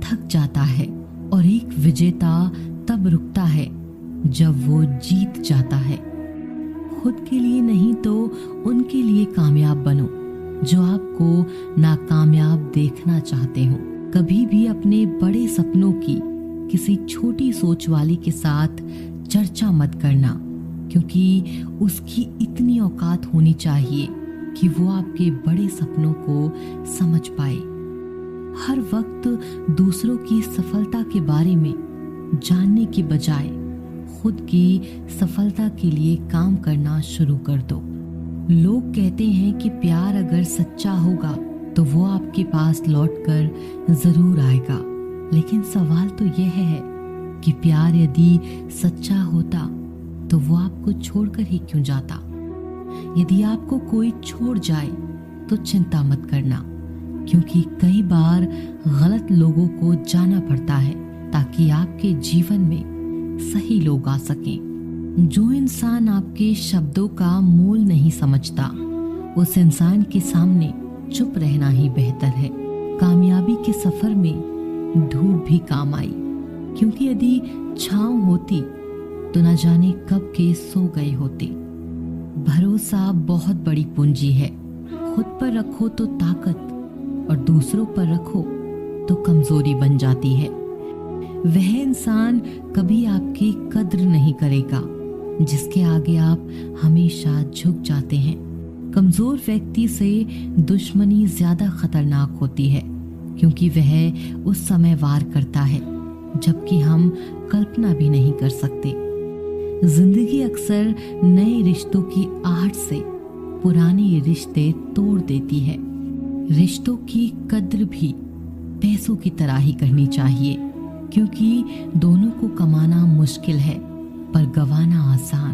थक जाता है और एक विजेता तब रुकता है जब वो जीत जाता है। खुद के लिए नहीं तो उनके लिए कामयाब बनो जो आपको नाकामयाब देखना चाहते हो। कभी भी अपने बड़े सपनों की किसी छोटी सोच वाली के साथ चर्चा मत करना, क्योंकि उसकी इतनी औकात होनी चाहिए कि वो आपके बड़े सपनों को समझ पाए। हर वक्त दूसरों की सफलता के बारे में जानने के बजाय खुद की सफलता के लिए काम करना शुरू कर दो। लोग कहते हैं कि प्यार अगर सच्चा होगा तो वो आपके पास लौटकर जरूर आएगा, लेकिन सवाल तो यह है कि प्यार यदि सच्चा होता तो वो आपको छोड़कर ही क्यों जाता। यदि आपको कोई छोड़ जाए तो चिंता मत करना, क्योंकि कई बार गलत लोगों को जाना पड़ता है ताकि आपके जीवन में सही लोग आ सकें। जो इंसान आपके शब्दों का मोल नहीं समझता, उस इंसान के सामने चुप रहना ही बेहतर है। कामयाबी के सफर में धूप भी काम आई, क्योंकि यदि छांव होती तो न जाने कब के सो गए होते। भरोसा बहुत बड़ी पूंजी है। खुद पर रखो तो ताकत और दूसरों पर रखो तो कमजोरी बन जाती है। वह इंसान कभी आपकी कद्र नहीं करेगा जिसके आगे आप हमेशा झुक जाते हैं। कमजोर व्यक्ति से दुश्मनी ज्यादा खतरनाक होती है, क्योंकि वह उस समय वार करता है जबकि हम कल्पना भी नहीं कर सकते। जिंदगी अक्सर नए रिश्तों की आहट से पुराने रिश्ते तोड़ देती है। रिश्तों की कद्र भी पैसों की तरह ही करनी चाहिए, क्योंकि दोनों को कमाना मुश्किल है पर गंवाना आसान।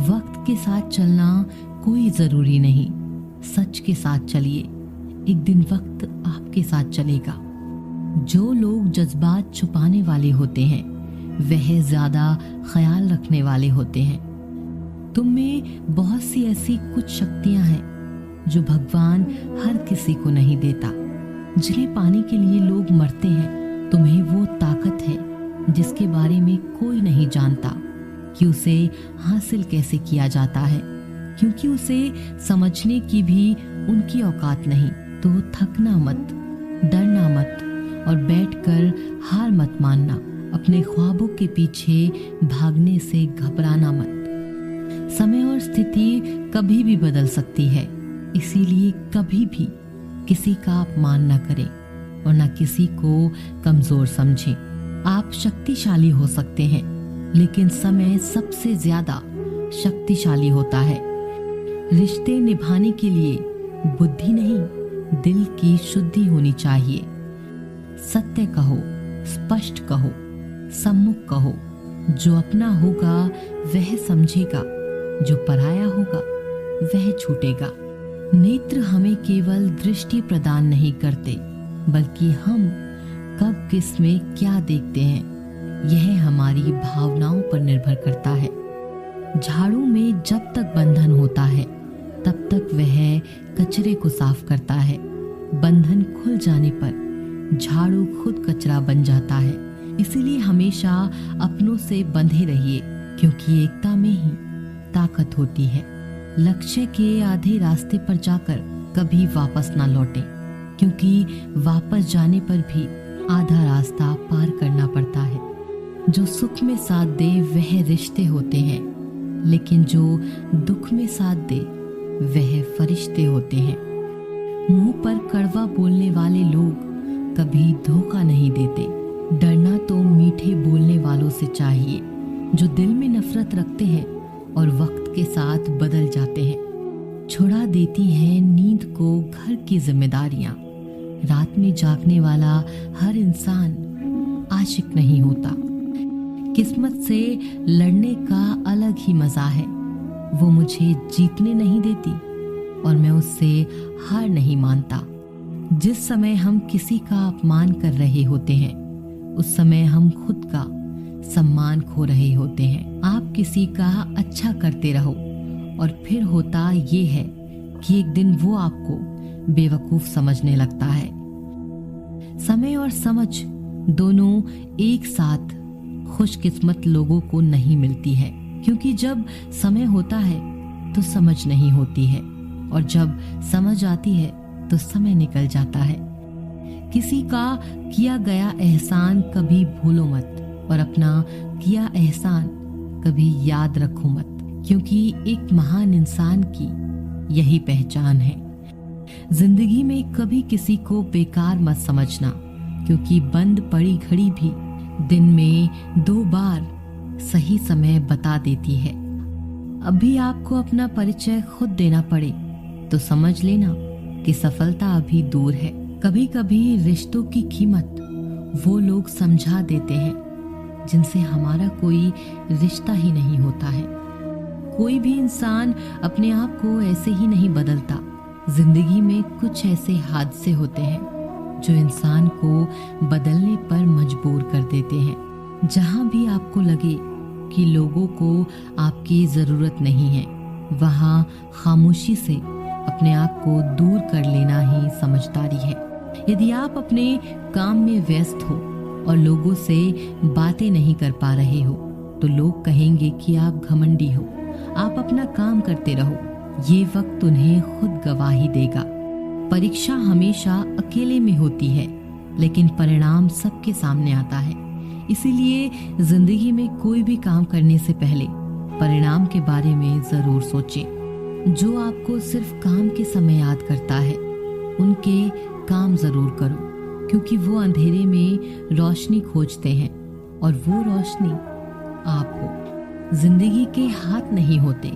वक्त के साथ चलना कोई जरूरी नहीं, सच के साथ चलिए, एक दिन वक्त आपके साथ चलेगा। जो लोग जज्बात छुपाने वाले होते हैं वह ज्यादा ख्याल रखने वाले होते हैं। तुम में बहुत सी ऐसी कुछ शक्तियां हैं जो भगवान हर किसी को नहीं देता। जिन्हें पाने के लिए लोग मरते हैं, तुम्हें वो ताकत है जिसके बारे में कोई नहीं जानता कि उसे हासिल कैसे किया जाता है, क्योंकि उसे समझने की भी उनकी औकात नहीं। तो थकना मत, डरना मत और बैठकर हार मत मानना। अपने ख्वाबों के पीछे भागने से घबराना मत। समय और स्थिति कभी भी बदल सकती है, इसीलिए कभी भी किसी का अपमान न करें और न किसी को कमजोर समझें। आप शक्तिशाली हो सकते हैं, लेकिन समय सबसे ज्यादा शक्तिशाली होता है। रिश्ते निभाने के लिए बुद्धि नहीं, दिल की शुद्धि होनी चाहिए। सत्य कहो, स्पष्ट कहो, सम्मुख कहो। जो अपना होगा वह समझेगा, जो पराया होगा वह छूटेगा। नेत्र हमें केवल दृष्टि प्रदान नहीं करते, बल्कि हम कब किस में क्या देखते हैं यह हमारी भावनाओं पर निर्भर करता है। झाड़ू में जब तक बंधन होता है तब तक वह कचरे को साफ करता है। बंधन खुल जाने पर झाड़ू खुद कचरा बन जाता है। इसीलिए हमेशा अपनों से बंधे रहिए, क्योंकि एकता में ही ताकत होती है। लक्ष्य के आधे रास्ते पर जाकर कभी वापस ना लौटें, क्योंकि वापस जाने पर भी आधा रास्ता पार करना पड़ता है। जो सुख में साथ दे वह रिश्ते होते हैं, लेकिन जो दुख में साथ दे वह फरिश्ते होते हैं। मुंह पर कड़वा बोलने वाले लोग कभी धोखा नहीं देते। डरना तो मीठे बोलने वालों से चाहिए, जो दिल में नफरत रखते हैं और वक्त के साथ बदल जाते हैं। छुड़ा देती हैं नींद को घर की जिम्मेदारियां। रात में जागने वाला हर इंसान आशिक नहीं होता। किस्मत से लड़ने का अलग ही मजा है। वो मुझे जीतने नहीं देती और मैं उससे हार नहीं मानता। जिस समय हम किसी का अपमान कर रहे होते हैं, उस समय हम खुद का सम्मान खो रहे होते हैं। आप किसी का अच्छा करते रहो और फिर होता ये है कि एक दिन वो आपको बेवकूफ समझने लगता है। समय और समझ दोनों एक साथ खुशकिस्मत लोगों को नहीं मिलती है, क्योंकि जब समय होता है तो समझ नहीं होती है, और जब समझ आती है तो समय निकल जाता है। किसी का किया गया एहसान कभी भूलो मत, और अपना किया एहसान कभी याद रखो मत, क्योंकि एक महान इंसान की यही पहचान है। जिंदगी में कभी किसी को बेकार मत समझना, क्योंकि बंद पड़ी घड़ी भी दिन में 2 बार सही समय बता देती है। अभी आपको अपना परिचय खुद देना पड़े तो समझ लेना कि सफलता अभी दूर है। कभी कभी रिश्तों की कीमत वो लोग समझा देते हैं जिनसे हमारा कोई रिश्ता ही नहीं होता है। कोई भी इंसान अपने आप को ऐसे ही नहीं बदलता। जिंदगी में कुछ ऐसे हादसे होते हैं जो इंसान को बदलने पर मजबूर कर देते हैं। जहां भी आपको लगे कि लोगों को आपकी जरूरत नहीं है, वहां खामोशी से अपने आप को दूर कर लेना ही समझदारी है। यदि आप अपने काम में व्यस्त हो और लोगों से बातें नहीं कर पा रहे हो, तो लोग कहेंगे कि आप घमंडी हो। आप अपना काम करते रहो, ये वक्त उन्हें खुद गवाही देगा। परीक्षा हमेशा अकेले में होती है, लेकिन परिणाम सबके सामने आता है। इसीलिए जिंदगी में कोई भी काम करने से पहले परिणाम के बारे में जरूर सोचें। जो आपको सिर्फ काम के समय याद करता है, उनके काम जरूर करो, क्योंकि वो अंधेरे में रोशनी खोजते हैं और वो रोशनी आप हो। जिंदगी के हाथ नहीं होते,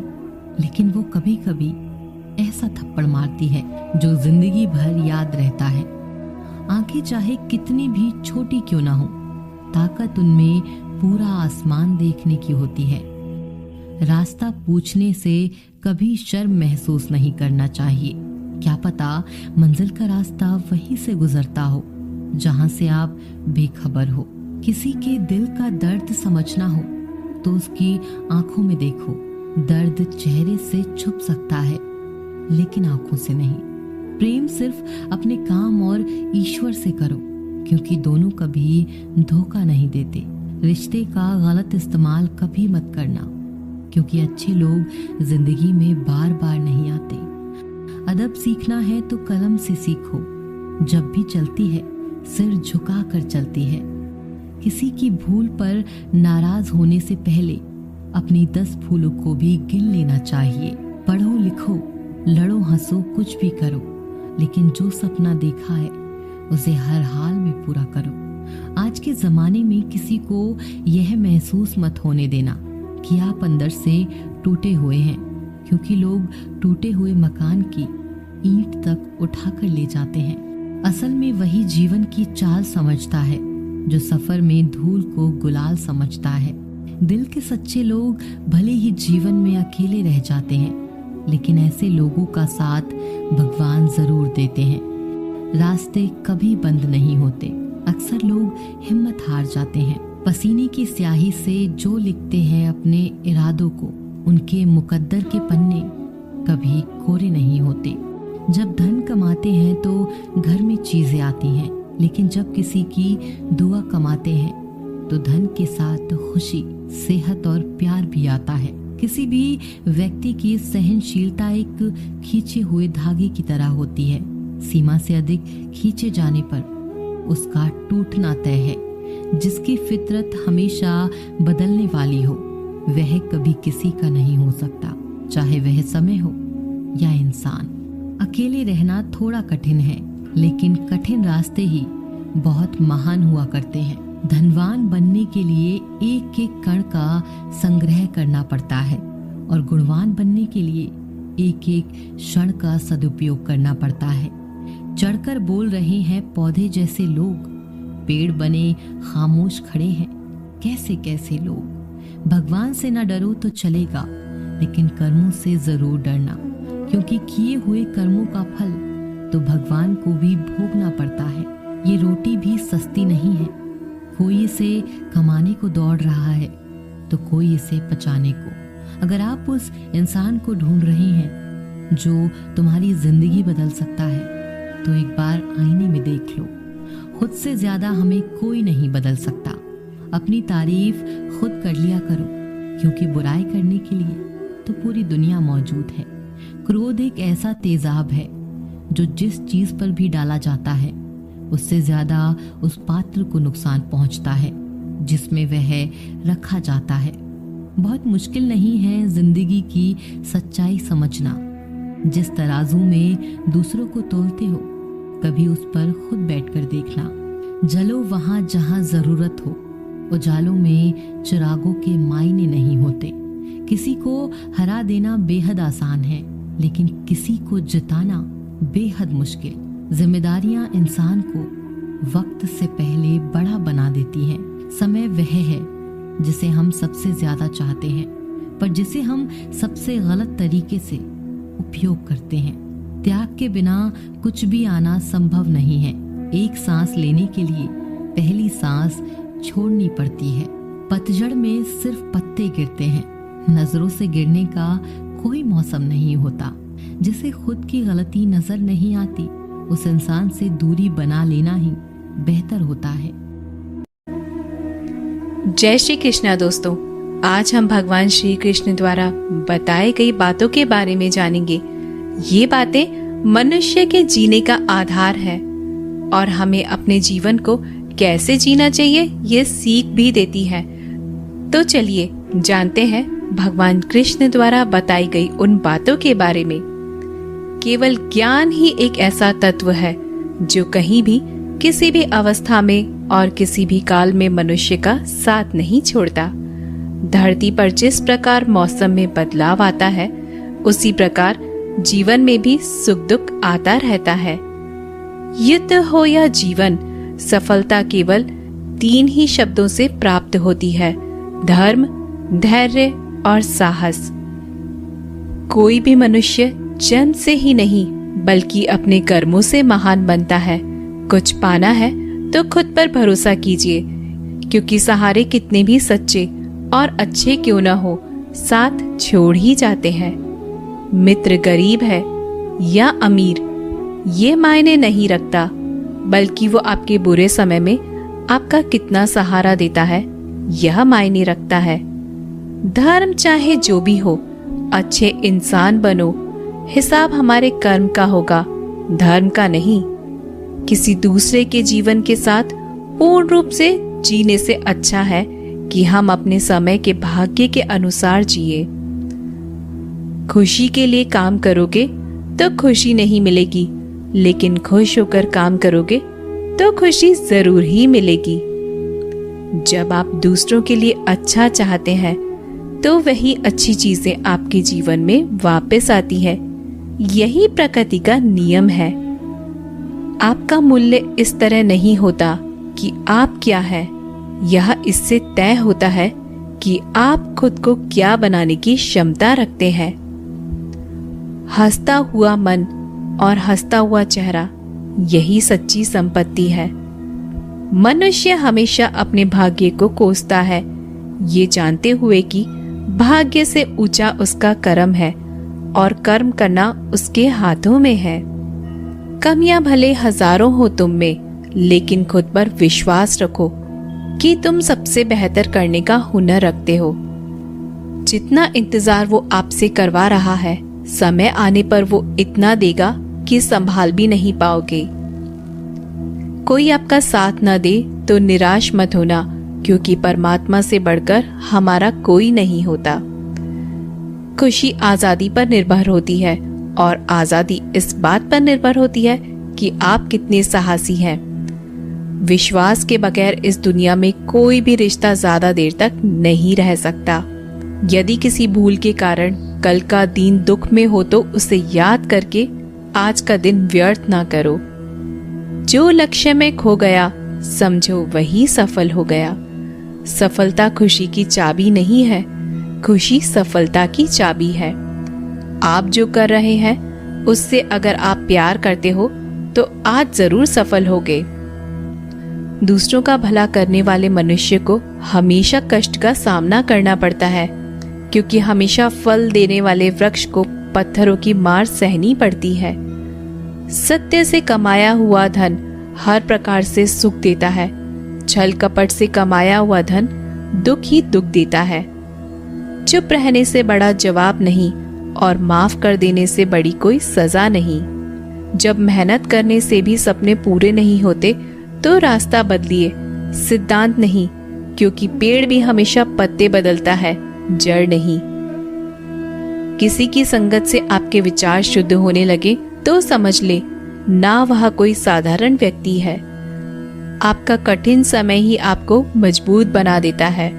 लेकिन वो कभी कभी ऐसा थप्पड़ मारती है जो जिंदगी भर याद रहता है। आंखें चाहे कितनी भी छोटी क्यों ना हो, ताकत उनमें पूरा आसमान देखने की होती है। रास्ता पूछने से कभी शर्म महसूस नहीं करना चाहिए। क्या पता मंजिल का रास्ता वहीं से गुजरता हो जहां से आप बेखबर हो। किसी के दिल का दर्द समझना हो तो उसकी आंखों में देखो। दर्द चेहरे से छुप सकता है, लेकिन आंखों से नहीं। प्रेम सिर्फ अपने काम और ईश्वर से करो, क्योंकि दोनों कभी धोखा नहीं देते। रिश्ते का गलत इस्तेमाल कभी मत करना, क्योंकि अच्छे लोग जिंदगी में बार बार नहीं आते। अदब सीखना है तो कलम से सीखो। जब भी चलती है सिर झुका कर चलती है। किसी की भूल पर नाराज होने से पहले अपनी 10 भूलों को भी गिन लेना चाहिए। पढ़ो लिखो, लड़ो हंसो, कुछ भी करो, लेकिन जो सपना देखा है उसे हर हाल में पूरा करो। आज के जमाने में किसी को यह महसूस मत होने देना कि आप अंदर से टूटे हुए हैं, क्योंकि लोग टूटे हुए मकान की ईंट तक उठाकर ले जाते हैं। असल में वही जीवन की चाल समझता है जो सफर में धूल को गुलाल समझता है। दिल के सच्चे लोग भले ही जीवन में अकेले रह जाते हैं, लेकिन ऐसे लोगों का साथ भगवान जरूर देते हैं। रास्ते कभी बंद नहीं होते। अक्सर लोग हिम्मत हार जाते हैं। पसीने की स्याही से जो लिखते हैं अपने इरादों को, उनके मुकद्दर के पन्ने कभी कोरे नहीं होते। जब धन कमाते हैं तो घर में चीजें आती हैं, लेकिन जब किसी की दुआ कमाते हैं तो धन के साथ खुशी, सेहत और प्यार भी आता है। किसी भी व्यक्ति की सहनशीलता एक खींचे हुए धागे की तरह होती है। सीमा से अधिक खींचे जाने पर उसका टूटना तय है। जिसकी फितरत हमेशा बदलने वाली हो, वह कभी किसी का नहीं हो सकता, चाहे वह समय हो या इंसान। अकेले रहना थोड़ा कठिन है, लेकिन कठिन रास्ते ही बहुत महान हुआ करते हैं। धनवान बनने के लिए एक एक कण का संग्रह करना पड़ता है, और गुणवान बनने के लिए एक एक क्षण का सदुपयोग करना पड़ता है। चढ़कर बोल रहे हैं पौधे जैसे लोग, पेड़ बने खामोश खड़े हैं कैसे कैसे लोग। भगवान से न डरो तो चलेगा, लेकिन कर्मों से जरूर डरना, क्योंकि किए हुए कर्मों का फल तो भगवान को भी भोगना पड़ता है। ये रोटी भी सस्ती नहीं है। कोई इसे कमाने को दौड़ रहा है तो कोई इसे पचाने को। अगर आप उस इंसान को ढूंढ रहे हैं जो तुम्हारी जिंदगी बदल सकता है, तो एक बार आईने में देख लो। खुद से ज्यादा हमें कोई नहीं बदल सकता। अपनी तारीफ खुद कर लिया करो, क्योंकि बुराई करने के लिए तो पूरी दुनिया मौजूद है। क्रोध एक ऐसा तेजाब है जो जिस चीज पर भी डाला जाता है उससे ज्यादा उस पात्र को नुकसान पहुंचता है जिसमें वह रखा जाता है। बहुत मुश्किल नहीं है जिंदगी की सच्चाई समझना। जिस तराजू में दूसरों को तोलते हो, कभी उस पर खुद बैठकर देखना। जलो वहां जहां जरूरत हो, उजालों में चिरागों के मायने नहीं होते। किसी को हरा देना बेहद आसान है, लेकिन किसी को जिताना बेहद मुश्किल। जिम्मेदारियां इंसान को वक्त से पहले बड़ा बना देती हैं। समय वह है जिसे हम सबसे ज्यादा चाहते हैं, पर जिसे हम सबसे गलत तरीके से उपयोग करते हैं। त्याग के बिना कुछ भी आना संभव नहीं है। एक सांस लेने के लिए पहली सांस छोड़नी पड़ती है। पतझड़ में सिर्फ पत्ते गिरते हैं, नजरों से गिरने का कोई मौसम नहीं होता। जिसे खुद की गलती नजर नहीं आती, उस इंसान से दूरी बना लेना ही बेहतर होता है। जय श्री कृष्णा दोस्तों, आज हम भगवान श्री कृष्ण द्वारा बताई गई बातों के बारे में जानेंगे। ये बातें मनुष्य के जीने का आधार है और हमें अपने जीवन को कैसे जीना चाहिए ये सीख भी देती है। तो चलिए जानते हैं भगवान कृष्ण द्वारा बताई गई उन बातों के बारे में। केवल ज्ञान ही एक ऐसा तत्व है जो कहीं भी, किसी भी अवस्था में और किसी भी काल में मनुष्य का साथ नहीं छोड़ता। धरती पर जिस प्रकार मौसम में बदलाव आता है, उसी प्रकार जीवन में भी सुख दुख आता रहता है। युद्ध हो या जीवन, सफलता केवल 3 ही शब्दों से प्राप्त होती है: धर्म, धैर्य और साहस। कोई भी मनुष्य जन्म से ही नहीं बल्कि अपने कर्मों से महान बनता है। कुछ पाना है तो खुद पर भरोसा कीजिए, क्योंकि सहारे कितने भी सच्चे और अच्छे क्यों न हो, साथ छोड़ ही जाते हैं। मित्र गरीब है या अमीर ये मायने नहीं रखता, बल्कि वो आपके बुरे समय में आपका कितना सहारा देता है यह मायने रखता है। धर्म चाहे जो भी हो, अच्छे इंसान बनो। हिसाब हमारे कर्म का होगा, धर्म का नहीं। किसी दूसरे के जीवन के साथ पूर्ण रूप से जीने से अच्छा है कि हम अपने समय के भाग्य के अनुसार जिए। खुशी के लिए काम करोगे तो खुशी नहीं मिलेगी, लेकिन खुश होकर काम करोगे तो खुशी जरूर ही मिलेगी। जब आप दूसरों के लिए अच्छा चाहते हैं तो वही अच्छी चीजें आपके जीवन में वापस आती है। यही प्रकृति का नियम है। आपका मूल्य इस तरह नहीं होता कि आप क्या है, यह इससे तय होता है कि आप खुद को क्या बनाने की क्षमता रखते हैं। हंसता हुआ मन और हंसता हुआ चेहरा, यही सच्ची संपत्ति है। मनुष्य हमेशा अपने भाग्य को कोसता है, ये जानते हुए कि भाग्य से ऊंचा उसका कर्म है और कर्म करना उसके हाथों में है। कमियां भले हजारों हो तुम में, लेकिन खुद पर विश्वास रखो कि तुम सबसे बेहतर करने का हुनर रखते हो। जितना इंतजार वो आपसे करवा रहा है, समय आने पर वो इतना देगा कि संभाल भी नहीं पाओगे। कोई आपका साथ न दे तो निराश मत होना, क्योंकि परमात्मा से बढ़कर हमारा कोई नहीं होता। खुशी आजादी पर निर्भर होती है और आजादी इस बात पर निर्भर होती है कि आप कितने साहसी हैं। विश्वास के बगैर इस दुनिया में कोई भी रिश्ता ज्यादा देर तक नहीं रह सकता। यदि किसी भूल के कारण कल का दिन दुख में हो तो उसे याद करके आज का दिन व्यर्थ ना करो। जो लक्ष्य में खो गया समझो वही सफल हो गया। सफलता खुशी की चाबी नहीं है, खुशी सफलता की चाबी है। आप जो कर रहे हैं उससे अगर आप प्यार करते हो तो आज जरूर सफल होगे। दूसरों का भला करने वाले मनुष्य को हमेशा कष्ट का सामना करना पड़ता है, क्योंकि हमेशा फल देने वाले वृक्ष को पत्थरों की मार सहनी पड़ती है। सत्य से कमाया हुआ धन हर प्रकार से सुख देता है। छल कपट से कमाया हुआ धन दुख ही दुख देता है। चुप रहने से बड़ा जवाब नहीं और माफ कर देने से बड़ी कोई सजा नहीं। जब मेहनत करने से भी सपने पूरे नहीं होते तो रास्ता बदलिए, सिद्धांत नहीं, क्योंकि पेड़ भी हमेशा पत्ते बदलता है, जड़ नहीं। किसी की संगत से आपके विचार शुद्ध होने लगे तो समझ ले ना वह कोई साधारण व्यक्ति है। आपका कठिन समय ही आपको मजबूत बना देता है।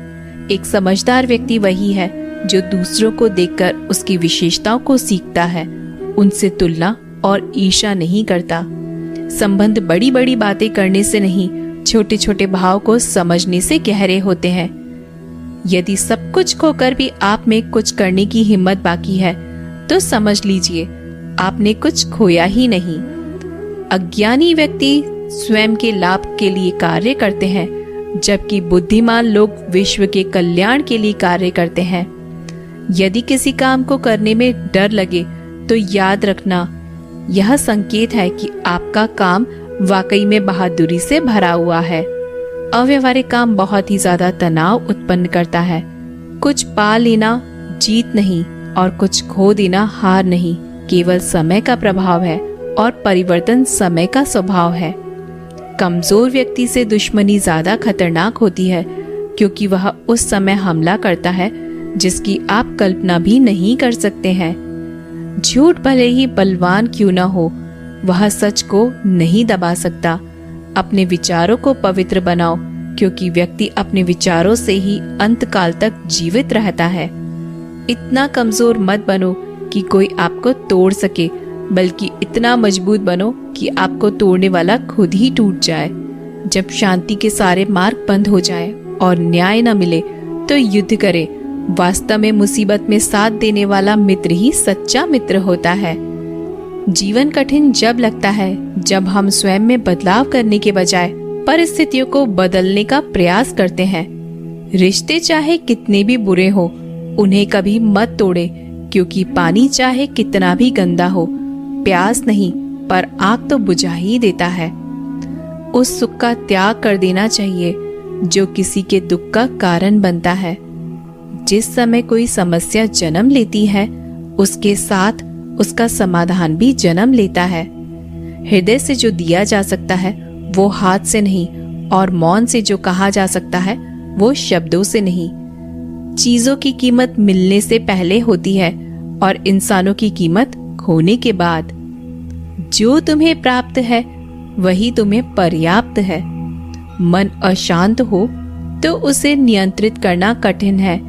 एक समझदार व्यक्ति वही है जो दूसरों को देखकर उसकी विशेषताओं को सीखता है, उनसे तुलना और ईर्ष्या नहीं करता। संबंध बड़ी बड़ी बातें करने से नहीं, छोटे छोटे भाव को समझने से गहरे होते हैं। यदि सब कुछ खोकर भी आप में कुछ करने की हिम्मत बाकी है तो समझ लीजिए आपने कुछ खोया ही नहीं। अज्ञानी व्यक्ति स्वयं के लाभ के लिए कार्य करते हैं, जबकि बुद्धिमान लोग विश्व के कल्याण के लिए कार्य करते हैं। यदि किसी काम को करने में डर लगे तो याद रखना यह संकेत है कि आपका काम वाकई में बहादुरी से भरा हुआ है। अव्यवहारिक काम बहुत ही ज्यादा तनाव उत्पन्न करता है। कुछ पा लेना जीत नहीं और कुछ खो देना हार नहीं, केवल समय का प्रभाव है और परिवर्तन समय का स्वभाव है। कमजोर व्यक्ति से दुश्मनी ज्यादा खतरनाक होती है, क्योंकि वह उस समय हमला करता है जिसकी आप कल्पना भी नहीं कर सकते हैं। झूठ भले ही बलवान क्यों न हो, वह सच को नहीं दबा सकता। अपने विचारों को पवित्र बनाओ, क्योंकि व्यक्ति अपने विचारों से ही अंत काल तक जीवित रहता है। इतना कमजोर मत बनो कि कोई आपको तोड़ सके, बल्कि इतना मजबूत बनो कि आपको तोड़ने वाला खुद ही टूट जाए। जब शांति के सारे मार्ग बंद हो जाए और न्याय न मिले तो युद्ध करे। वास्तव में मुसीबत में साथ देने वाला मित्र ही सच्चा मित्र होता है। जीवन कठिन जब लगता है जब हम स्वयं में बदलाव करने के बजाय परिस्थितियों को बदलने का प्रयास करते हैं। रिश्ते चाहे कितने भी बुरे हो, उन्हें कभी मत तोड़े, क्योंकि पानी चाहे कितना भी गंदा हो, प्यास नहीं पर आग तो बुझा ही देता है। उस सुख का त्याग कर देना चाहिए जो किसी के दुख का कारण बनता है। जिस समय कोई समस्या जन्म लेती है, उसके साथ उसका समाधान भी जन्म लेता है। हृदय से जो दिया जा सकता है वो हाथ से नहीं, और मौन से जो कहा जा सकता है वो शब्दों से नहीं। चीजों की कीमत मिलने से पहले होती है और इंसानों की कीमत खोने के बाद। जो तुम्हें प्राप्त है वही तुम्हें पर्याप्त है। मन अशांत हो तो उसे नियंत्रित करना कठिन है,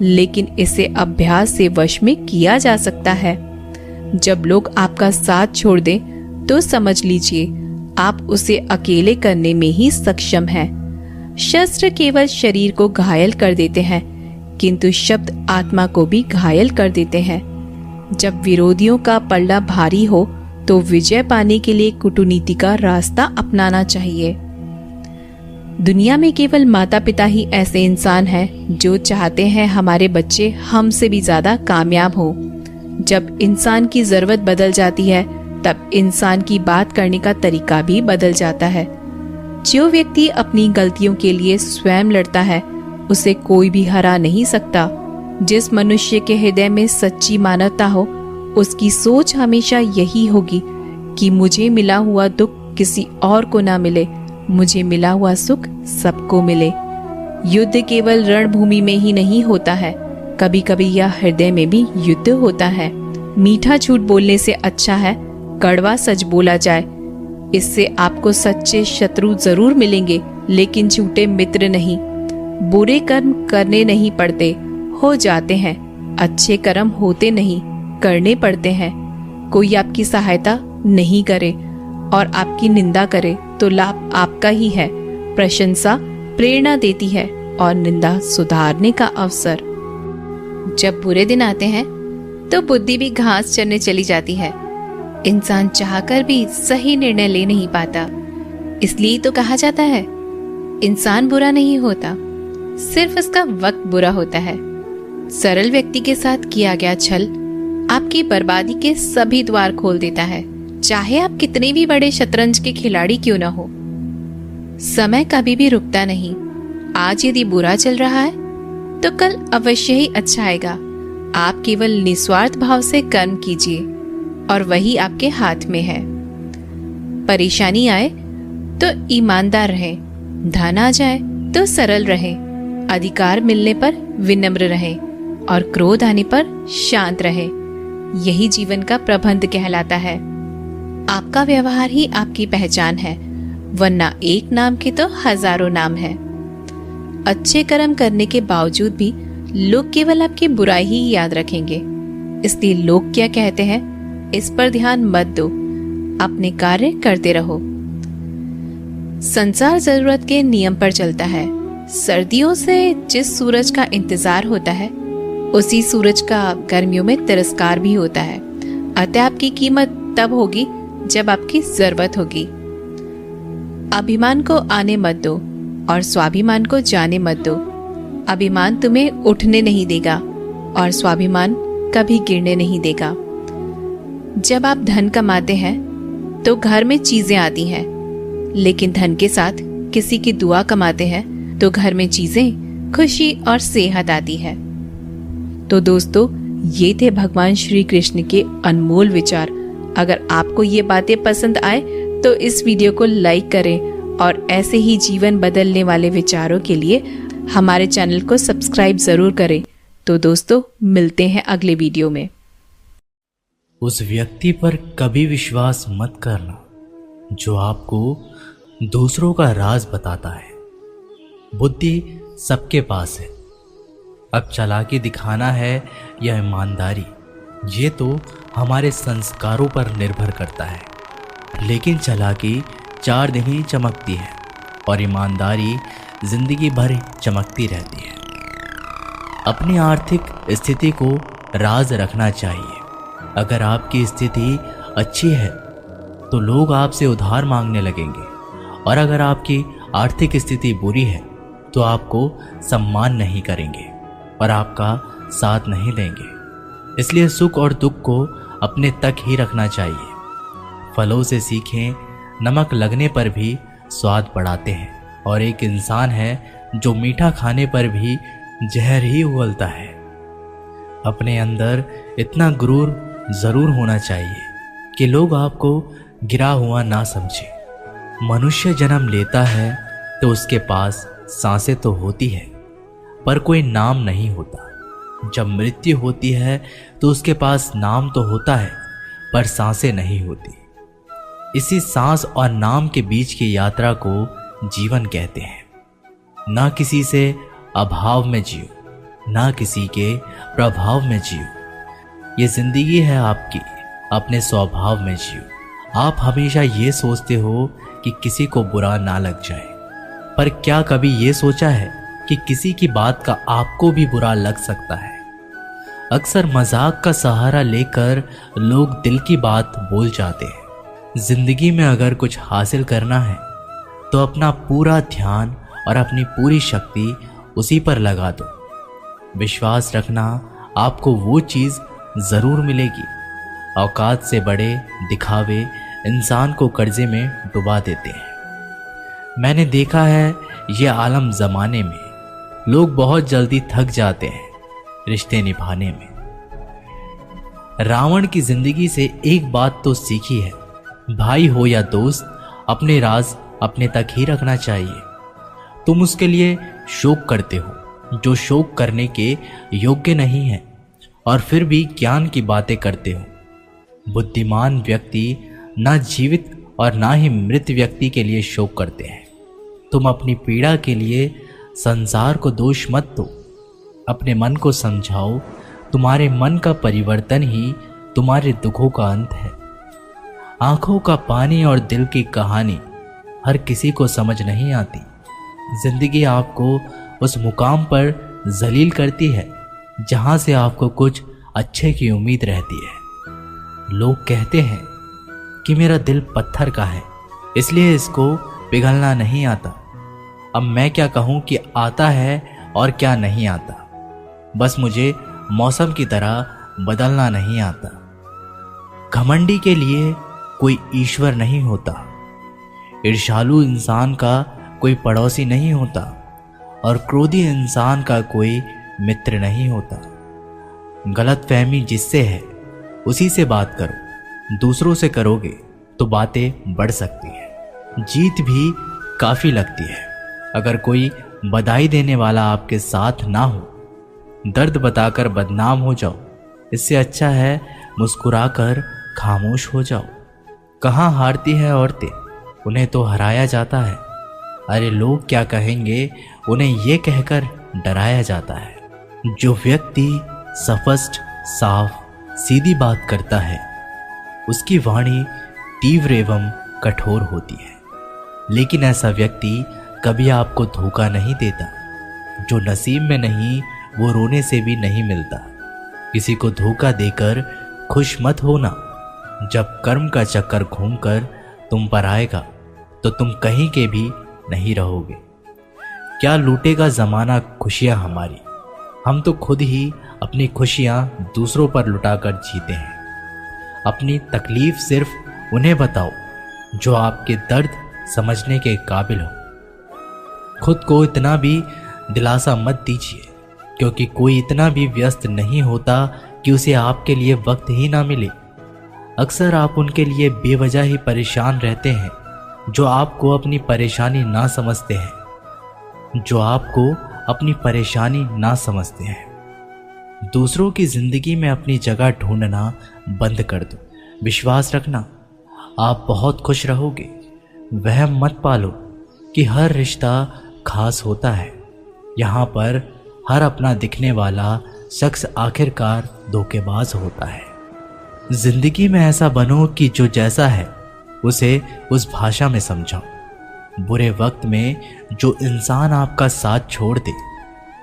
लेकिन इसे अभ्यास से वश में किया जा सकता है। जब लोग आपका साथ छोड़ दें तो समझ लीजिए आप उसे अकेले करने में ही सक्षम हैं। शस्त्र केवल शरीर को घायल कर देते हैं, किंतु शब्द आत्मा को भी घायल कर देते हैं। जब विरोधियों का पल्ला भारी हो तो विजय पाने के लिए कूटनीति का रास्ता अपनाना चाहिए। दुनिया में केवल माता पिता ही ऐसे इंसान हैं जो चाहते हैं हमारे बच्चे हमसे भी ज्यादा कामयाब हो। जब इंसान की जरूरत बदल जाती है तब इंसान की बात करने का तरीका भी बदल जाता है। जो व्यक्ति अपनी गलतियों के लिए स्वयं लड़ता है उसे कोई भी हरा नहीं सकता। जिस मनुष्य के हृदय में सच्ची मानवता हो उसकी सोच हमेशा यही होगी कि मुझे मिला हुआ दुख किसी और को ना मिले, मुझे मिला हुआ सुख सबको मिले। युद्ध केवल रणभूमि में ही नहीं होता है, कभी कभी यह हृदय में भी युद्ध होता है। मीठा झूठ बोलने से अच्छा है कड़वा सच बोला जाए। इससे आपको सच्चे शत्रु जरूर मिलेंगे, लेकिन झूठे मित्र नहीं। बुरे कर्म करने नहीं पड़ते, हो जाते हैं। अच्छे कर्म होते नहीं, करने पड़ते हैं। कोई आपकी सहायता नहीं करे और आपकी निंदा करे तो लाभ आपका ही है। प्रशंसा प्रेरणा देती है और निंदा सुधारने का अवसर। जब बुरे दिन आते हैं तो बुद्धि भी घास चरने चली जाती है। इंसान चाहकर भी सही निर्णय ले नहीं पाता। इसलिए तो कहा जाता है इंसान बुरा नहीं होता, सिर्फ उसका वक्त बुरा होता है। सरल व्यक्ति के साथ किया गया छल आपकी बर्बादी के सभी द्वार खोल देता है। चाहे आप कितने भी बड़े शतरंज के खिलाड़ी क्यों ना हो, समय कभी भी रुकता नहीं। आज यदि बुरा चल रहा है तो कल अवश्य ही अच्छा आएगा। आप केवल निस्वार्थ भाव से कर्म कीजिए और वही आपके हाथ में है। परेशानी आए तो ईमानदार रहे, धन आ जाए तो सरल रहे, अधिकार मिलने पर विनम्र रहे और क्रोध आने पर शांत रहे। यही जीवन का प्रबंध कहलाता है। आपका व्यवहार ही आपकी पहचान है, वरना एक नाम के तो हजारों नाम है। अच्छे कर्म करने के बावजूद भी लोग केवल आपकी बुराई ही याद रखेंगे, इसलिए लोग क्या कहते हैं इस पर ध्यान मत दो, अपने कार्य करते रहो। संसार जरूरत के नियम पर चलता है। सर्दियों से जिस सूरज का इंतजार होता है, उसी सूरज का गर्मियों में तिरस्कार भी होता है। अतः आपकी कीमत तब होगी जब आपकी जरूरत होगी। अभिमान को आने मत दो और स्वाभिमान को जाने मत दो। अभिमान तुम्हें उठने नहीं देगा और स्वाभिमान कभी गिरने नहीं देगा। जब आप धन कमाते हैं तो घर में चीजें आती हैं, लेकिन धन के साथ किसी की दुआ कमाते हैं तो घर में चीजें, खुशी और सेहत आती है। तो दोस्तों, ये थे भगवान श्री कृष्ण के अनमोल विचार। अगर आपको ये बातें पसंद आए तो इस वीडियो को लाइक करें और ऐसे ही जीवन बदलने वाले विचारों के लिए हमारे चैनल को सब्सक्राइब जरूर करें। तो दोस्तों, मिलते हैं अगले वीडियो में। उस व्यक्ति पर कभी विश्वास मत करना जो आपको दूसरों का राज बताता है। बुद्धि सबके पास है, अब चालाकी दिखाना है या ईमानदारी, ये तो हमारे संस्कारों पर निर्भर करता है। लेकिन चालाकी 4 दिन ही चमकती है और ईमानदारी जिंदगी भर चमकती रहती है। अपनी आर्थिक स्थिति को राज रखना चाहिए। अगर आपकी स्थिति अच्छी है तो लोग आपसे उधार मांगने लगेंगे, और अगर आपकी आर्थिक स्थिति बुरी है तो आपको सम्मान नहीं करेंगे और आपका साथ नहीं देंगे। इसलिए सुख और दुख को अपने तक ही रखना चाहिए। फलों से सीखें, नमक लगने पर भी स्वाद बढ़ाते हैं, और एक इंसान है जो मीठा खाने पर भी जहर ही उगलता है। अपने अंदर इतना गुरूर जरूर होना चाहिए कि लोग आपको गिरा हुआ ना समझे। मनुष्य जन्म लेता है तो उसके पास सांसें तो होती है पर कोई नाम नहीं होता। जब मृत्यु होती है तो उसके पास नाम तो होता है पर सांसें नहीं होती। इसी सांस और नाम के बीच की यात्रा को जीवन कहते हैं। ना किसी से अभाव में जियो, ना किसी के प्रभाव में जियो। ये जिंदगी है आपकी, अपने स्वभाव में जियो। आप हमेशा ये सोचते हो कि किसी को बुरा ना लग जाए, पर क्या कभी ये सोचा है कि किसी की बात का आपको भी बुरा लग सकता है। अक्सर मजाक का सहारा लेकर लोग दिल की बात बोल जाते हैं। जिंदगी में अगर कुछ हासिल करना है तो अपना पूरा ध्यान और अपनी पूरी शक्ति उसी पर लगा दो। विश्वास रखना, आपको वो चीज़ ज़रूर मिलेगी। औकात से बड़े दिखावे इंसान को कर्जे में डुबा देते हैं। मैंने देखा है ये आलम ज़माने में लोग बहुत जल्दी थक जाते हैं रिश्ते निभाने में। रावण की जिंदगी से एक बात तो सीखी है, भाई हो या दोस्त, अपने राज अपने तक ही रखना चाहिए। तुम उसके लिए शोक करते हो जो शोक करने के योग्य नहीं है, और फिर भी ज्ञान की बातें करते हो। बुद्धिमान व्यक्ति ना जीवित और ना ही मृत व्यक्ति के लिए शोक करते हैं। तुम अपनी पीड़ा के लिए संसार को दोष मत दो, अपने मन को समझाओ। तुम्हारे मन का परिवर्तन ही तुम्हारे दुखों का अंत है। आंखों का पानी और दिल की कहानी हर किसी को समझ नहीं आती। जिंदगी आपको उस मुकाम पर जलील करती है जहां से आपको कुछ अच्छे की उम्मीद रहती है। लोग कहते हैं कि मेरा दिल पत्थर का है, इसलिए इसको पिघलना नहीं आता। अब मैं क्या कहूँ कि आता है और क्या नहीं आता। बस मुझे मौसम की तरह बदलना नहीं आता। घमंडी के लिए कोई ईश्वर नहीं होता। ईर्ष्यालु इंसान का कोई पड़ोसी नहीं होता और क्रोधी इंसान का कोई मित्र नहीं होता। गलतफहमी जिससे है उसी से बात करो। दूसरों से करोगे तो बातें बढ़ सकती है, जीत भी काफी लगती है। अगर कोई बधाई देने वाला आपके साथ ना हो, दर्द बताकर बदनाम हो जाओ, इससे अच्छा है मुस्कुराकर खामोश हो जाओ। कहाँ हारती है औरतें, उन्हें तो हराया जाता है। अरे लोग क्या कहेंगे, उन्हें ये कहकर डराया जाता है। जो व्यक्ति स्पष्ट, साफ, सीधी बात करता है, उसकी वाणी तीव्र एवं कठोर होती है। लेकिन ऐसा व्यक्ति कभी आपको धोखा नहीं देता। जो नसीब में नहीं, वो रोने से भी नहीं मिलता। किसी को धोखा देकर खुश मत होना। जब कर्म का चक्कर घूमकर तुम पर आएगा तो तुम कहीं के भी नहीं रहोगे। क्या लूटेगा जमाना खुशियां हमारी, हम तो खुद ही अपनी खुशियां दूसरों पर लुटाकर जीते हैं। अपनी तकलीफ सिर्फ उन्हें बताओ जो आपके दर्द समझने के काबिल हो। खुद को इतना भी दिलासा मत दीजिए, क्योंकि कोई इतना भी व्यस्त नहीं होता कि उसे आपके लिए वक्त ही ना मिले। अक्सर आप उनके लिए बेवजह ही परेशान रहते हैं जो आपको अपनी परेशानी ना समझते हैं, दूसरों की जिंदगी में अपनी जगह ढूंढना बंद कर दो। विश्वास रखना, आप बहुत खुश रहोगे। वहम मत पालो कि हर रिश्ता खास होता है। यहाँ पर हर अपना दिखने वाला शख्स आखिरकार धोखेबाज होता है। जिंदगी में ऐसा बनो कि जो जैसा है उसे उस भाषा में समझाओ। बुरे वक्त में जो इंसान आपका साथ छोड़ दे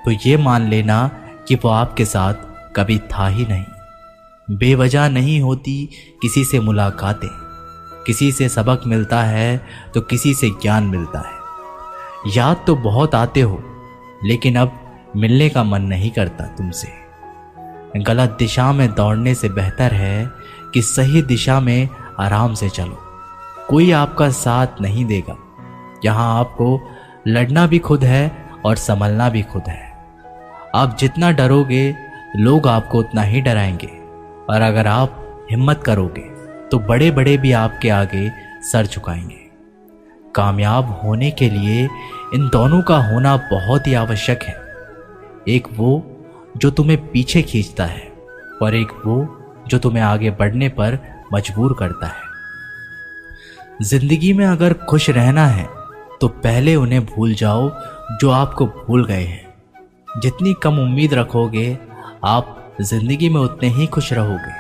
तो ये मान लेना कि वो आपके साथ कभी था ही नहीं। बेवजह नहीं होती किसी से मुलाकातें, किसी से सबक मिलता है तो किसी से ज्ञान मिलता है। याद तो बहुत आते हो, लेकिन अब मिलने का मन नहीं करता तुमसे। गलत दिशा में दौड़ने से बेहतर है कि सही दिशा में आराम से चलो। कोई आपका साथ नहीं देगा। यहाँ आपको लड़ना भी खुद है और संभलना भी खुद है। आप जितना डरोगे, लोग आपको उतना ही डराएंगे, और अगर आप हिम्मत करोगे तो बड़े बड़े भी आपके आगे सर झुकाएंगे। कामयाब होने के लिए इन दोनों का होना बहुत ही आवश्यक है। एक वो जो तुम्हें पीछे खींचता है, और एक वो जो तुम्हें आगे बढ़ने पर मजबूर करता है। जिंदगी में अगर खुश रहना है तो पहले उन्हें भूल जाओ जो आपको भूल गए हैं। जितनी कम उम्मीद रखोगे, आप जिंदगी में उतने ही खुश रहोगे।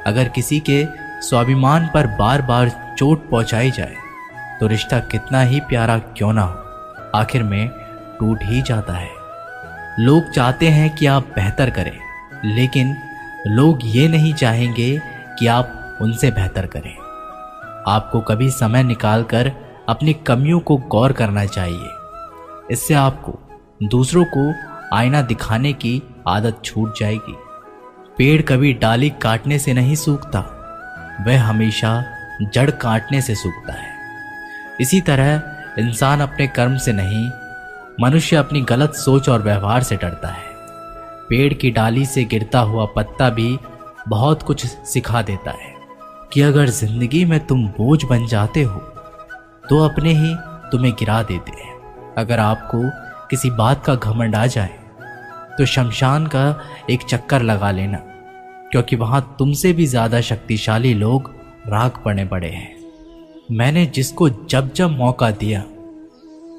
अगर किसी के स्वाभिमान पर बार बार चोट पहुंचाई जाए तो रिश्ता कितना ही प्यारा क्यों ना हो, आखिर में टूट ही जाता है। लोग चाहते हैं कि आप बेहतर करें, लेकिन लोग ये नहीं चाहेंगे कि आप उनसे बेहतर करें। आपको कभी समय निकालकर अपनी कमियों को गौर करना चाहिए। इससे आपको दूसरों को आईना दिखाने की आदत छूट जाएगी। पेड़ कभी डाली काटने से नहीं सूखता, वह हमेशा जड़ काटने से सूखता है। इसी तरह इंसान अपने कर्म से नहीं, मनुष्य अपनी गलत सोच और व्यवहार से डरता है। पेड़ की डाली से गिरता हुआ पत्ता भी बहुत कुछ सिखा देता है कि अगर जिंदगी में तुम बोझ बन जाते हो तो अपने ही तुम्हें गिरा देते हैं। अगर आपको किसी बात का घमंड आ जाए तो शमशान का एक चक्कर लगा लेना, क्योंकि वहां तुमसे भी ज्यादा शक्तिशाली लोग राख पड़ने पड़े हैं। मैंने जिसको जब जब मौका दिया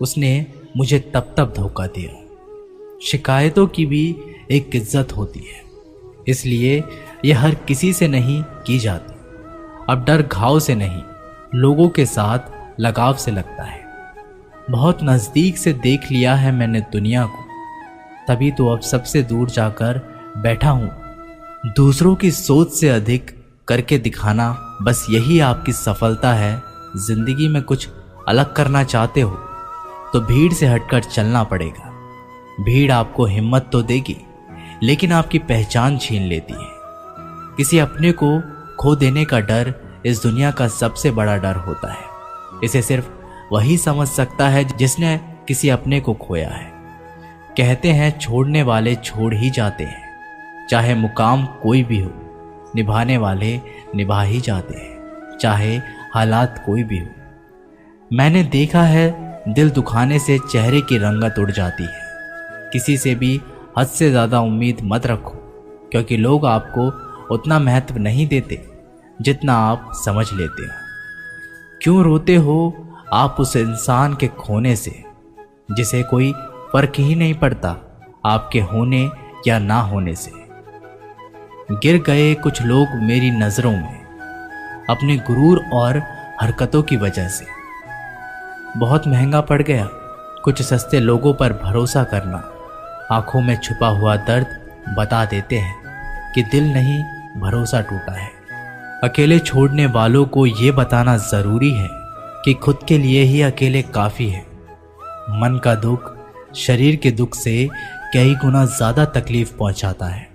उसने मुझे तब तब धोखा दिया। शिकायतों की भी एक इज्जत होती है, इसलिए यह हर किसी से नहीं की जाती। अब डर घाव से नहीं, लोगों के साथ लगाव से लगता है। बहुत नज़दीक से देख लिया है मैंने दुनिया को, तभी तो अब सबसे दूर जाकर बैठा हूँ। दूसरों की सोच से अधिक करके दिखाना, बस यही आपकी सफलता है। जिंदगी में कुछ अलग करना चाहते हो तो भीड़ से हटकर चलना पड़ेगा। भीड़ आपको हिम्मत तो देगी, लेकिन आपकी पहचान छीन लेती है। किसी अपने को खो देने का डर इस दुनिया का सबसे बड़ा डर होता है। इसे सिर्फ वही समझ सकता है जिसने किसी अपने को खोया है। कहते हैं छोड़ने वाले छोड़ ही जाते हैं, चाहे मुकाम कोई भी हो। निभाने वाले निभा ही जाते हैं, चाहे हालात कोई भी हो। मैंने देखा है दिल दुखाने से चेहरे की रंगत उड़ जाती है। किसी से भी हद से ज़्यादा उम्मीद मत रखो, क्योंकि लोग आपको उतना महत्व नहीं देते जितना आप समझ लेते हो। क्यों रोते हो आप उस इंसान के खोने से जिसे कोई फर्क ही नहीं पड़ता आपके होने या ना होने से। गिर गए कुछ लोग मेरी नज़रों में अपने गुरूर और हरकतों की वजह से। बहुत महंगा पड़ गया कुछ सस्ते लोगों पर भरोसा करना। आंखों में छुपा हुआ दर्द बता देते हैं कि दिल नहीं, भरोसा टूटा है। अकेले छोड़ने वालों को ये बताना ज़रूरी है कि खुद के लिए ही अकेले काफ़ी है। मन का दुख शरीर के दुख से कई गुना ज़्यादा तकलीफ पहुंचाता है।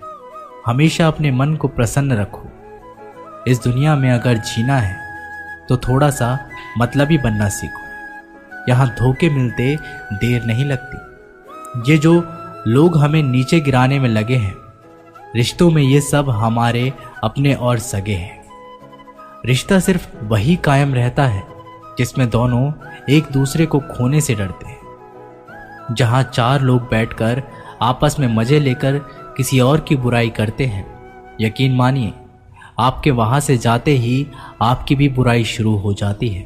हमेशा अपने मन को प्रसन्न रखो। इस दुनिया में अगर जीना है तो थोड़ा सा मतलबी बनना सीखो। यहाँ धोखे मिलते देर नहीं लगती। ये जो लोग हमें नीचे गिराने में लगे हैं, रिश्तों में ये सब हमारे अपने और सगे हैं। रिश्ता सिर्फ वही कायम रहता है जिसमें दोनों एक दूसरे को खोने से डरते हैं। जहाँ चार लोग बैठकर आपस में मजे लेकर किसी और की बुराई करते हैं, यकीन मानिए आपके वहाँ से जाते ही आपकी भी बुराई शुरू हो जाती है।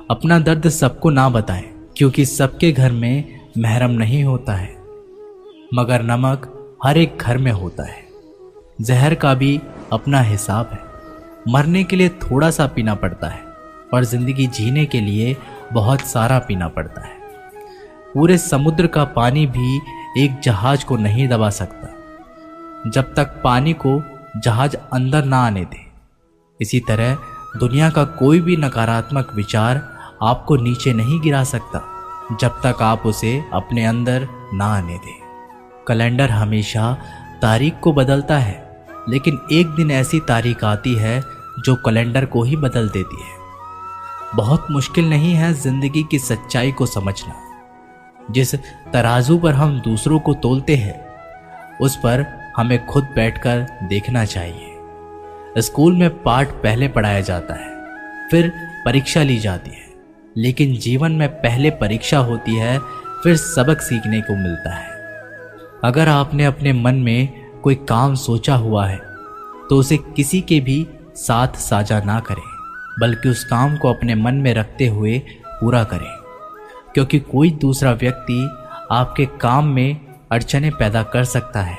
अपना दर्द सबको ना बताएं, क्योंकि सबके घर में महरम नहीं होता है, मगर नमक हर एक घर में होता है। जहर का भी अपना हिसाब है। मरने के लिए थोड़ा सा पीना पड़ता है और जिंदगी जीने के लिए बहुत सारा पीना पड़ता है। पूरे समुद्र का पानी भी एक जहाज को नहीं दबा सकता जब तक पानी को जहाज अंदर ना आने दे। इसी तरह दुनिया का कोई भी नकारात्मक विचार आपको नीचे नहीं गिरा सकता जब तक आप उसे अपने अंदर ना आने दें। कैलेंडर हमेशा तारीख को बदलता है, लेकिन एक दिन ऐसी तारीख आती है जो कैलेंडर को ही बदल देती है। बहुत मुश्किल नहीं है जिंदगी की सच्चाई को समझना। जिस तराजू पर हम दूसरों को तोलते हैं, उस पर हमें खुद बैठकर देखना चाहिए। स्कूल में पाठ पहले पढ़ाया जाता है, फिर परीक्षा ली जाती है, लेकिन जीवन में पहले परीक्षा होती है, फिर सबक सीखने को मिलता है। अगर आपने अपने मन में कोई काम सोचा हुआ है तो उसे किसी के भी साथ साझा ना करें, बल्कि उस काम को अपने मन में रखते हुए पूरा करें, क्योंकि कोई दूसरा व्यक्ति आपके काम में अड़चनें पैदा कर सकता है।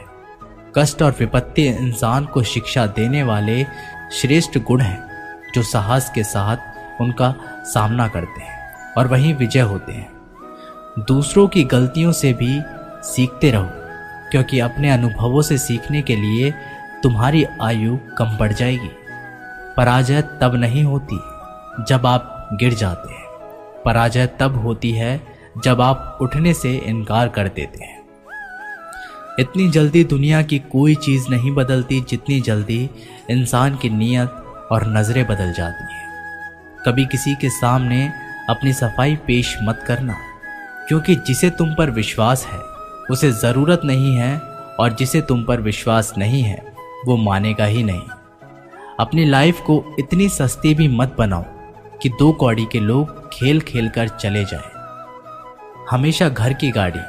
कष्ट और विपत्ति इंसान को शिक्षा देने वाले श्रेष्ठ गुण हैं जो साहस के साथ उनका सामना करते हैं और वहीं विजय होते हैं। दूसरों की गलतियों से भी सीखते रहो, क्योंकि अपने अनुभवों से सीखने के लिए तुम्हारी आयु कम बढ़ जाएगी। पराजय तब नहीं होती जब आप गिर जाते हैं, पराजय तब होती है जब आप उठने से इनकार कर देते हैं। इतनी जल्दी दुनिया की कोई चीज़ नहीं बदलती जितनी जल्दी इंसान की नीयत और नज़रें बदल जाती हैं। कभी किसी के सामने अपनी सफाई पेश मत करना, क्योंकि जिसे तुम पर विश्वास है उसे ज़रूरत नहीं है, और जिसे तुम पर विश्वास नहीं है वो मानेगा ही नहीं। अपनी लाइफ को इतनी सस्ती भी मत बनाओ कि दो कौड़ी के लोग खेल खेल कर चले जाएं। हमेशा घर की गाड़ी,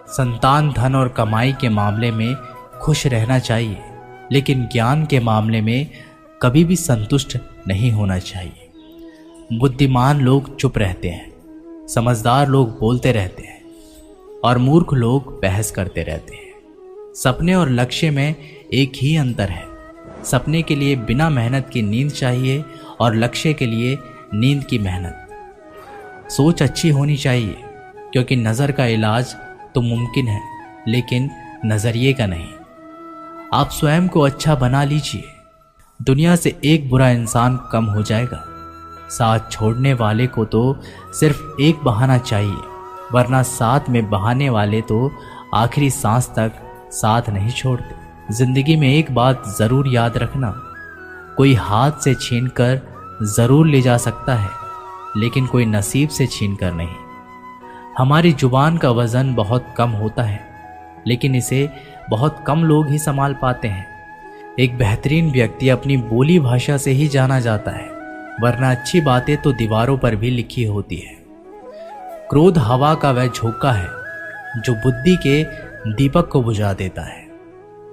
संतान, धन और कमाई के मामले में खुश रहना चाहिए, लेकिन ज्ञान के मामले में कभी भी संतुष्ट नहीं होना चाहिए। बुद्धिमान लोग चुप रहते हैं, समझदार लोग बोलते रहते हैं और मूर्ख लोग बहस करते रहते हैं। सपने और लक्ष्य में एक ही अंतर है। सपने के लिए बिना मेहनत की नींद चाहिए और लक्ष्य के लिए नींद की मेहनत। सोच अच्छी होनी चाहिए, क्योंकि नज़र का इलाज तो मुमकिन है, लेकिन नज़रिए का नहीं। आप स्वयं को अच्छा बना लीजिए, दुनिया से एक बुरा इंसान कम हो जाएगा। साथ छोड़ने वाले को तो सिर्फ एक बहाना चाहिए, वरना साथ में बहाने वाले तो आखिरी सांस तक साथ नहीं छोड़ते। जिंदगी में एक बात ज़रूर याद रखना, कोई हाथ से छीनकर जरूर ले जा सकता है, लेकिन कोई नसीब से छीनकर नहीं। हमारी जुबान का वजन बहुत कम होता है, लेकिन इसे बहुत कम लोग ही संभाल पाते हैं। एक बेहतरीन व्यक्ति अपनी बोली भाषा से ही जाना जाता है, वरना अच्छी बातें तो दीवारों पर भी लिखी होती है। क्रोध हवा का वह झोंका है जो बुद्धि के दीपक को बुझा देता है।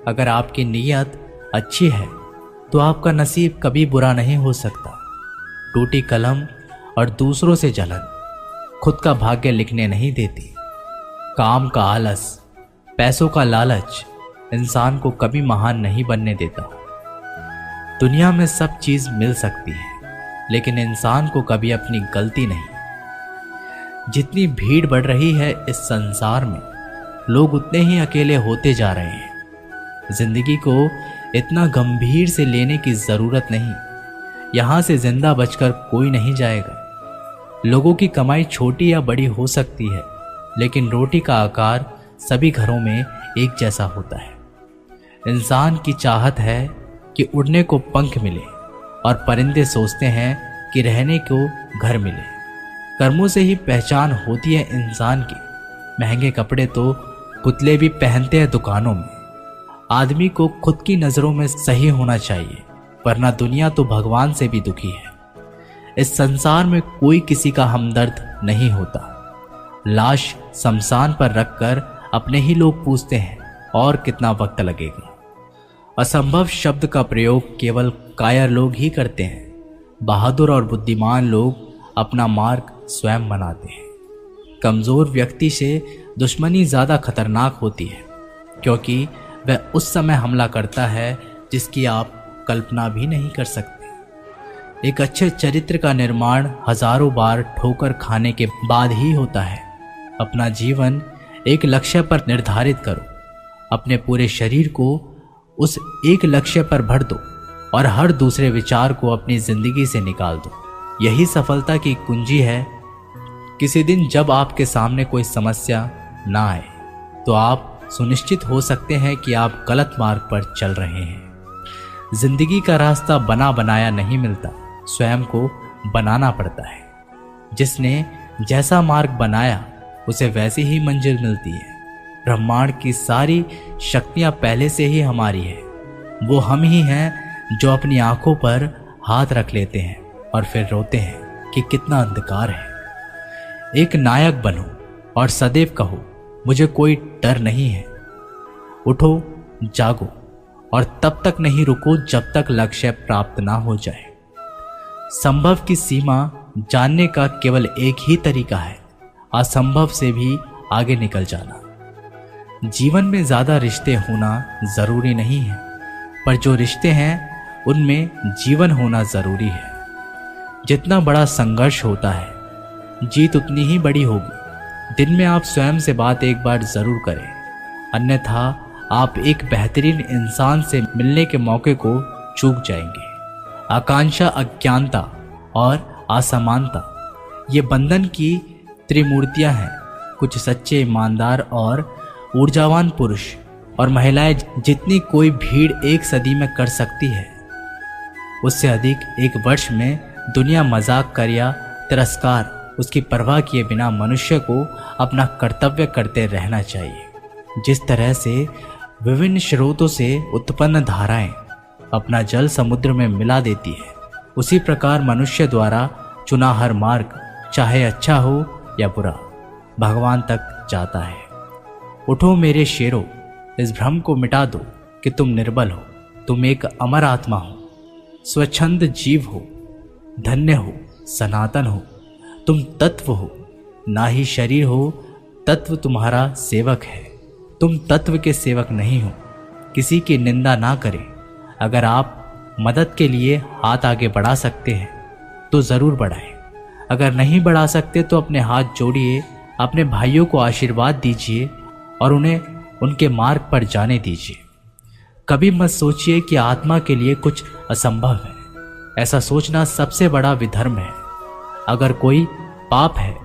अगर आपकी नीयत अच्छी है तो आपका नसीब कभी बुरा नहीं हो सकता। टूटी कलम और दूसरों से जलन खुद का भाग्य लिखने नहीं देती। काम का आलस, पैसों का लालच इंसान को कभी महान नहीं बनने देता। दुनिया में सब चीज मिल सकती है, लेकिन इंसान को कभी अपनी गलती नहीं। जितनी भीड़ बढ़ रही है इस संसार में, लोग उतने ही अकेले होते जा रहे हैं। जिंदगी को इतना गंभीर से लेने की जरूरत नहीं। यहां से जिंदा बचकर कोई नहीं जाएगा। लोगों की कमाई छोटी या बड़ी हो सकती है, लेकिन रोटी का आकार सभी घरों में एक जैसा होता है। इंसान की चाहत है कि उड़ने को पंख मिले, और परिंदे सोचते हैं कि रहने को घर मिले। कर्मों से ही पहचान होती है इंसान की। महंगे कपड़े तो पुतले भी पहनते हैं दुकानों में। आदमी को खुद की नजरों में सही होना चाहिए, वरना दुनिया तो भगवान से भी दुखी है। इस संसार में कोई किसी का हमदर्द नहीं होता। लाश शमशान पर रखकर अपने ही लोग पूछते हैं और कितना वक्त लगेगा। असंभव शब्द का प्रयोग केवल कायर लोग ही करते हैं। बहादुर और बुद्धिमान लोग अपना मार्ग स्वयं बनाते हैं। कमजोर व्यक्ति से दुश्मनी ज्यादा खतरनाक होती है, क्योंकि वह उस समय हमला करता है जिसकी आप कल्पना भी नहीं कर सकते। एक अच्छे चरित्र का निर्माण हजारों बार ठोकर खाने के बाद ही होता है। अपना जीवन एक लक्ष्य पर निर्धारित करो। अपने पूरे शरीर को उस एक लक्ष्य पर भर दो और हर दूसरे विचार को अपनी जिंदगी से निकाल दो। यही सफलता की कुंजी है। किसी दिन जब आपके सामने कोई समस्या ना आए तो आप सुनिश्चित हो सकते हैं कि आप गलत मार्ग पर चल रहे हैं। जिंदगी का रास्ता बना बनाया नहीं मिलता, स्वयं को बनाना पड़ता है। जिसने जैसा मार्ग बनाया उसे वैसी ही मंजिल मिलती है। ब्रह्मांड की सारी शक्तियां पहले से ही हमारी है। वो हम ही हैं जो अपनी आंखों पर हाथ रख लेते हैं और फिर रोते हैं कि कितना अंधकार है। एक नायक बनो और सदैव कहो, मुझे कोई डर नहीं है। उठो, जागो और तब तक नहीं रुको जब तक लक्ष्य प्राप्त ना हो जाए। संभव की सीमा जानने का केवल एक ही तरीका है, असंभव से भी आगे निकल जाना। जीवन में ज्यादा रिश्ते होना जरूरी नहीं है, पर जो रिश्ते हैं उनमें जीवन होना जरूरी है। जितना बड़ा संघर्ष होता है, जीत उतनी ही बड़ी होगी। दिन में आप स्वयं से बात एक बार जरूर करें, अन्यथा आप एक बेहतरीन इंसान से मिलने के मौके को चूक जाएंगे। आकांक्षा, अज्ञानता और असमानता ये बंधन की त्रिमूर्तियां हैं। कुछ सच्चे, ईमानदार और ऊर्जावान पुरुष और महिलाएं जितनी कोई भीड़ एक सदी में कर सकती है, उससे अधिक एक वर्ष में दुनिया मजाक कर या तिरस्कार उसकी परवाह किए बिना मनुष्य को अपना कर्तव्य करते रहना चाहिए। जिस तरह से विभिन्न स्रोतों से उत्पन्न धाराएं अपना जल समुद्र में मिला देती है, उसी प्रकार मनुष्य द्वारा चुना हर मार्ग, चाहे अच्छा हो या बुरा, भगवान तक जाता है। उठो मेरे शेरों, इस भ्रम को मिटा दो कि तुम निर्बल हो। तुम एक अमर आत्मा हो, स्वच्छंद जीव हो, धन्य हो, सनातन हो। तुम तत्व हो, ना ही शरीर हो। तत्व तुम्हारा सेवक है, तुम तत्व के सेवक नहीं हो। किसी की निंदा ना करें। अगर आप मदद के लिए हाथ आगे बढ़ा सकते हैं तो जरूर बढ़ाएं। अगर नहीं बढ़ा सकते तो अपने हाथ जोड़िए, अपने भाइयों को आशीर्वाद दीजिए और उन्हें उनके मार्ग पर जाने दीजिए। कभी मत सोचिए कि आत्मा के लिए कुछ असंभव है। ऐसा सोचना सबसे बड़ा विधर्म है। अगर कोई पाप है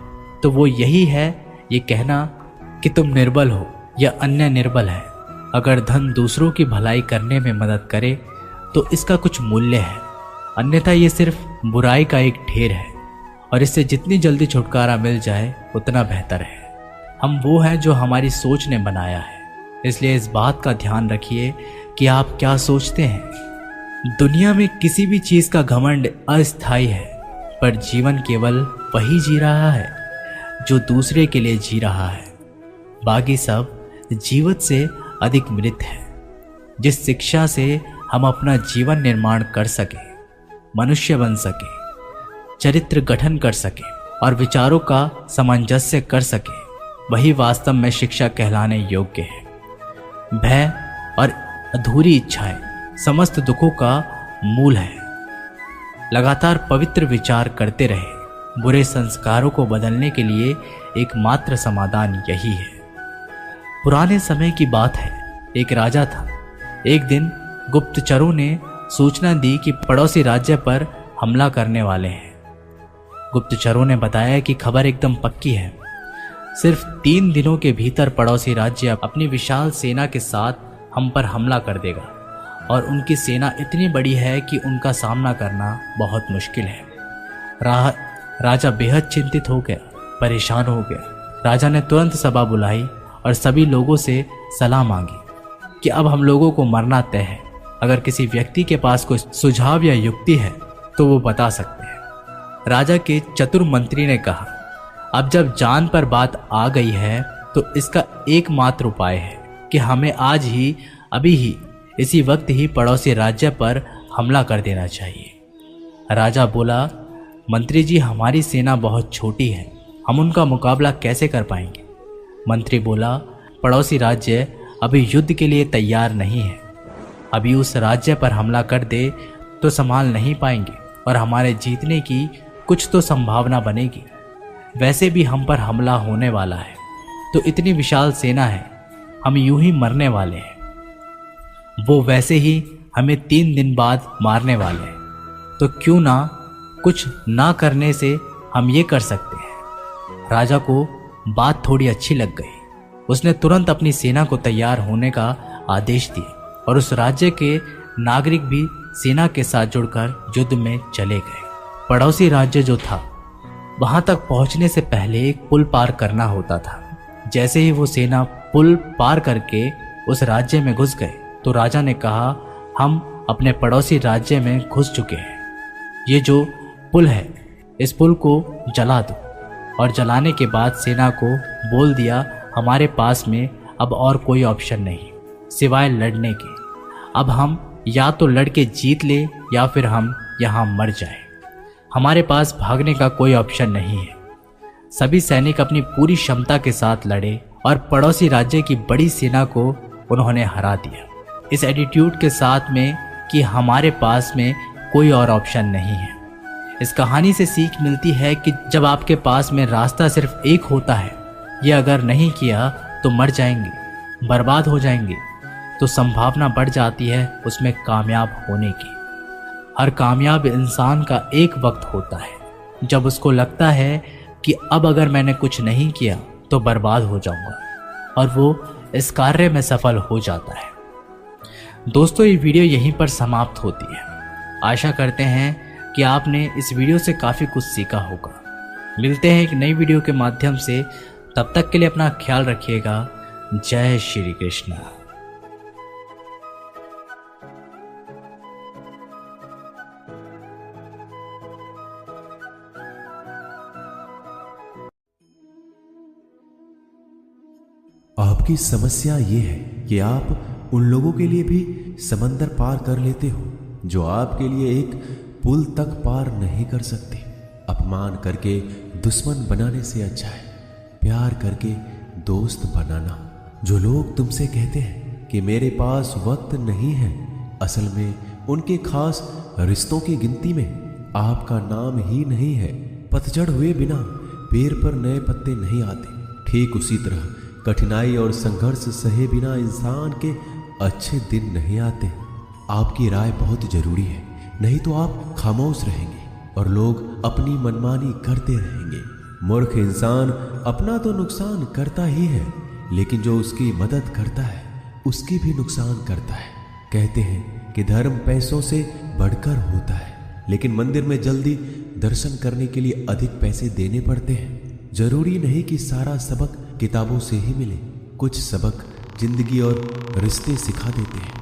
तो वो यही है ये कहना कि तुम निर्बल हो या अन्य निर्बल है। अगर धन दूसरों की भलाई करने में मदद करे तो इसका कुछ मूल्य है। अन्यथा ये सिर्फ बुराई का एक ढेर है और इससे जितनी जल्दी छुटकारा मिल जाए उतना बेहतर है। हम वो हैं जो हमारी सोच ने बनाया है, इसलिए इस बात का ध्यान रखिए कि आप क्या सोचते हैं। दुनिया में किसी भी चीज का घमंड अस्थायी है, पर जीवन केवल वही जी रहा है जो दूसरे के लिए जी रहा है। बाकी सब जीवित से अधिक मृत है। जिस शिक्षा से हम अपना जीवन निर्माण कर सके, मनुष्य बन सके, चरित्र गठन कर सके और विचारों का सामंजस्य कर सके, वही वास्तव में शिक्षा कहलाने योग्य है। भय और अधूरी इच्छाएं समस्त दुखों का मूल है। लगातार पवित्र विचार करते रहे। बुरे संस्कारों को बदलने के लिए एकमात्र समाधान यही है। पुराने समय की बात है, एक राजा था। एक दिन गुप्तचरों ने सूचना दी कि पड़ोसी राज्य पर हमला करने वाले हैं। गुप्तचरों ने बताया कि खबर एकदम पक्की है। सिर्फ 3 दिनों के भीतर पड़ोसी राज्य अपनी विशाल सेना के साथ हम पर हमला कर देगा और उनकी सेना इतनी बड़ी है कि उनका सामना करना बहुत मुश्किल है। राजा बेहद चिंतित हो गया, परेशान हो गया। राजा ने तुरंत सभा बुलाई और सभी लोगों से सलाह मांगी कि अब हम लोगों को मरना तय है। अगर किसी व्यक्ति के पास कोई सुझाव या युक्ति है तो वो बता सकते हैं। राजा के चतुर मंत्री ने कहा, अब जब जान पर बात आ गई है तो इसका एकमात्र उपाय है कि हमें आज ही, अभी ही, इसी वक्त ही पड़ोसी राज्य पर हमला कर देना चाहिए। राजा बोला, मंत्री जी, हमारी सेना बहुत छोटी है, हम उनका मुकाबला कैसे कर पाएंगे? मंत्री बोला, पड़ोसी राज्य अभी युद्ध के लिए तैयार नहीं है। अभी उस राज्य पर हमला कर दे तो संभाल नहीं पाएंगे और हमारे जीतने की कुछ तो संभावना बनेगी। वैसे भी हम पर हमला होने वाला है, तो इतनी विशाल सेना है, हम यूं ही मरने वाले हैं। वो वैसे ही हमें 3 दिन बाद मारने वाले हैं, तो क्यों ना कुछ ना करने से हम ये कर सकते हैं। राजा को बात थोड़ी अच्छी लग गई। उसने तुरंत अपनी सेना को तैयार होने का आदेश दिया और उस राज्य के नागरिक भी सेना के साथ जुड़कर युद्ध में चले गए। पड़ोसी राज्य जो था, वहां तक पहुंचने से पहले एक पुल पार करना होता था। जैसे ही वो सेना पुल पार करके उस राज्य में घुस गए तो राजा ने कहा, हम अपने पड़ोसी राज्य में घुस चुके हैं। ये जो पुल है, इस पुल को जला दो। और जलाने के बाद सेना को बोल दिया, हमारे पास में अब और कोई ऑप्शन नहीं सिवाय लड़ने के। अब हम या तो लड़के जीत ले या फिर हम यहाँ मर जाएं। हमारे पास भागने का कोई ऑप्शन नहीं है। सभी सैनिक अपनी पूरी क्षमता के साथ लड़े और पड़ोसी राज्य की बड़ी सेना को उन्होंने हरा दिया, इस एटीट्यूड के साथ में कि हमारे पास में कोई और ऑप्शन नहीं है। इस कहानी से सीख मिलती है कि जब आपके पास में रास्ता सिर्फ एक होता है, ये अगर नहीं किया तो मर जाएंगे, बर्बाद हो जाएंगे, तो संभावना बढ़ जाती है उसमें कामयाब होने की। हर कामयाब इंसान का एक वक्त होता है जब उसको लगता है कि अब अगर मैंने कुछ नहीं किया तो बर्बाद हो जाऊंगा, और वो इस कार्य में सफल हो जाता है। दोस्तों, ये वीडियो यहीं पर समाप्त होती है। आशा करते हैं कि आपने इस वीडियो से काफ़ी कुछ सीखा होगा। मिलते हैं एक नई वीडियो के माध्यम से। तब तक के लिए अपना ख्याल रखिएगा। जय श्री कृष्ण। आपकी समस्या ये है कि आप उन लोगों के लिए भी समंदर पार कर लेते हो जो आपके लिए एक पुल तक पार नहीं कर सकते। अपमान करके दुश्मन बनाने से अच्छा है प्यार करके दोस्त बनाना। जो लोग तुमसे कहते हैं कि मेरे पास वक्त नहीं है, असल में उनके खास रिश्तों की गिनती में आपका नाम ही नहीं है। पतझड़ हुए बिना पेड़ पर नए पत्ते नहीं आते। ठीक उसी तरह कठिनाई और संघर्ष सहे बिना इंसान के अच्छे दिन नहीं आते। आपकी राय बहुत जरूरी है, नहीं तो आप खामोश रहेंगे और लोग अपनी मनमानी करते रहेंगे। मूर्ख इंसान अपना तो नुकसान करता ही है, लेकिन जो उसकी मदद करता है उसकी भी नुकसान करता है। कहते हैं कि धर्म पैसों से बढ़कर होता है, लेकिन मंदिर में जल्दी दर्शन करने के लिए अधिक पैसे देने पड़ते हैं। जरूरी नहीं कि सारा सबक किताबों से ही मिले, कुछ सबक जिंदगी और रिश्ते सिखा देते हैं।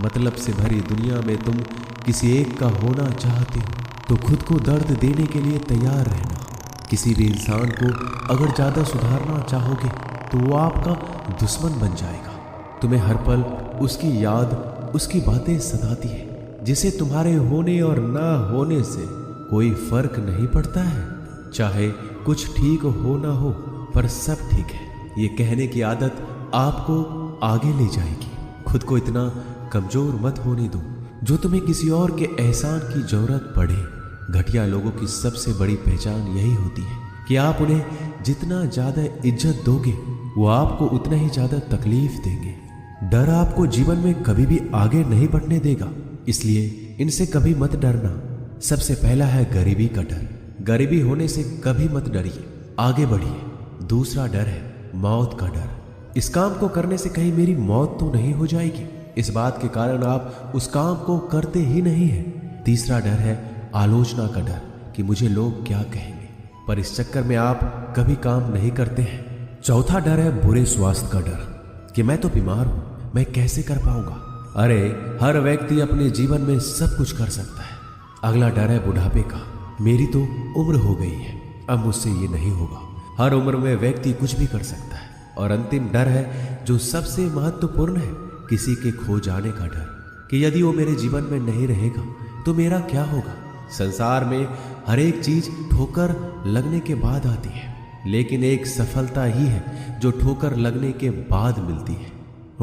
मतलब से भरी दुनिया में तुम किसी एक का होना चाहते हो तो खुद को दर्द देने के लिए तैयार रहना। किसी भी इंसान को अगर ज़्यादा सुधारना चाहोगे तो वो आपका दुश्मन बन जाएगा। तुम्हें हर पल उसकी याद, उसकी बातें सताती है, जिसे तुम्हारे होने और ना होने से कोई फर्क नहीं पड़ता है। चाहे कुछ ठीक हो ना हो, पर सब ठीक है ये कहने की आदत आपको आगे ले जाएगी। खुद को इतना कमजोर मत होने दो जो तुम्हें किसी और के एहसान की जरूरत पड़े। घटिया लोगों की सबसे बड़ी पहचान यही होती है कि आप उन्हें जितना ज्यादा इज्जत दोगे वो आपको उतना ही ज्यादा तकलीफ देंगे। डर आपको जीवन में कभी भी आगे नहीं बढ़ने देगा, इसलिए इनसे कभी मत डरना। सबसे पहला है गरीबी का डर। गरीबी होने से कभी मत डरिए, आगे बढ़िए। दूसरा डर है मौत का डर। इस काम को करने से कहीं मेरी मौत तो नहीं हो जाएगी, इस बात के कारण आप उस काम को करते ही नहीं हैं। तीसरा डर है आलोचना का डर कि मुझे लोग क्या कहेंगे, पर इस चक्कर में आप कभी काम नहीं करते हैं। चौथा डर है बुरे स्वास्थ्य का डर कि मैं तो बीमार हूं, मैं कैसे कर पाऊंगा। अरे हर व्यक्ति अपने जीवन में सब कुछ कर सकता है। अगला डर है बुढ़ापे का। मेरी तो उम्र हो गई है, अब मुझसे ये नहीं होगा। हर उम्र में व्यक्ति कुछ भी कर सकता है। और अंतिम डर है जो सबसे महत्वपूर्ण है, किसी के खो जाने का डर कि यदि वो मेरे जीवन में नहीं रहेगा तो मेरा क्या होगा। संसार में हर एक चीज ठोकर लगने के बाद आती है, लेकिन एक सफलता ही है जो ठोकर लगने के बाद मिलती है।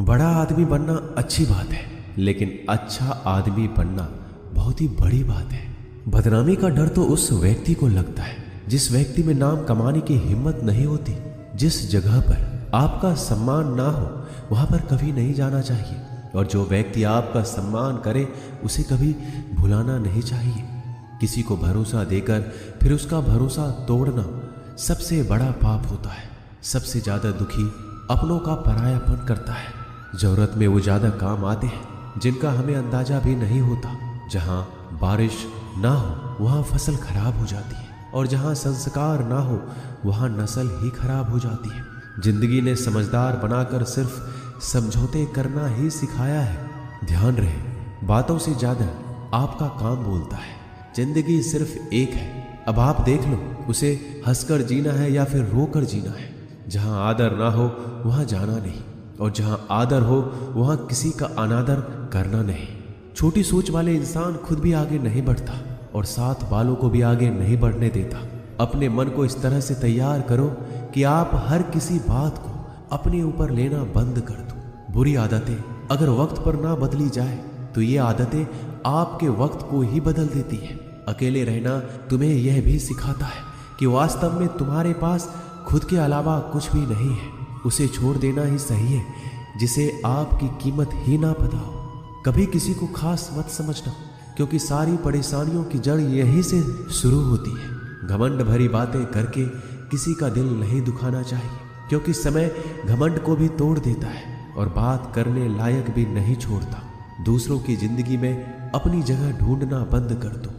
बड़ा आदमी बनना अच्छी बात है, लेकिन अच्छा आदमी बनना बहुत ही बड़ी बात है। बदनामी का डर तो उस व्यक्ति को लगता है जिस व्यक्ति में नाम कमाने की हिम्मत नहीं होती। जिस जगह पर आपका सम्मान ना हो वहां पर कभी नहीं जाना चाहिए, और जो व्यक्ति आपका सम्मान करे उसे कभी भुलाना नहीं चाहिए। किसी को भरोसा देकर फिर उसका भरोसा तोड़ना सबसे बड़ा पाप होता है। सबसे ज्यादा दुखी अपनों का परायापन करता है। जरूरत में वो ज्यादा काम आते हैं जिनका हमें अंदाजा भी नहीं होता। जहां बारिश ना हो वहां फसल खराब हो जाती है, और जहां संस्कार ना हो वहां नस्ल ही खराब हो जाती है। जिंदगी ने समझदार बनाकर सिर्फ समझौते करना ही सिखाया है। ध्यान रहे, बातों से ज्यादा आपका काम बोलता है। जिंदगी सिर्फ एक है, अब आप देख लो उसे हंसकर जीना है या फिर रोकर जीना है। जहां आदर ना हो वहां जाना नहीं, और जहां आदर हो वहां किसी का अनादर करना नहीं। छोटी सोच वाले इंसान खुद भी आगे नहीं बढ़ता और साथ वालों को भी आगे नहीं बढ़ने देता। अपने मन को इस तरह से तैयार करो कि आप हर किसी बात को अपने ऊपर लेना बंद कर दो। बुरी आदतें अगर वक्त पर ना बदली जाए तो ये आदतें आपके वक्त को ही बदल देती है। अकेले रहना तुम्हें यह भी सिखाता है कि वास्तव में तुम्हारे पास खुद के अलावा कुछ भी नहीं है। उसे छोड़ देना ही सही है जिसे आपकी कीमत ही ना पता हो। कभी किसी को खास मत समझना, क्योंकि सारी परेशानियों की जड़ यहीं से शुरू होती है। घमंड भरी बातें करके किसी का दिल नहीं दुखाना चाहिए, क्योंकि समय घमंड को भी तोड़ देता है और बात करने लायक भी नहीं छोड़ता। दूसरों की जिंदगी में अपनी जगह ढूंढना बंद कर दो।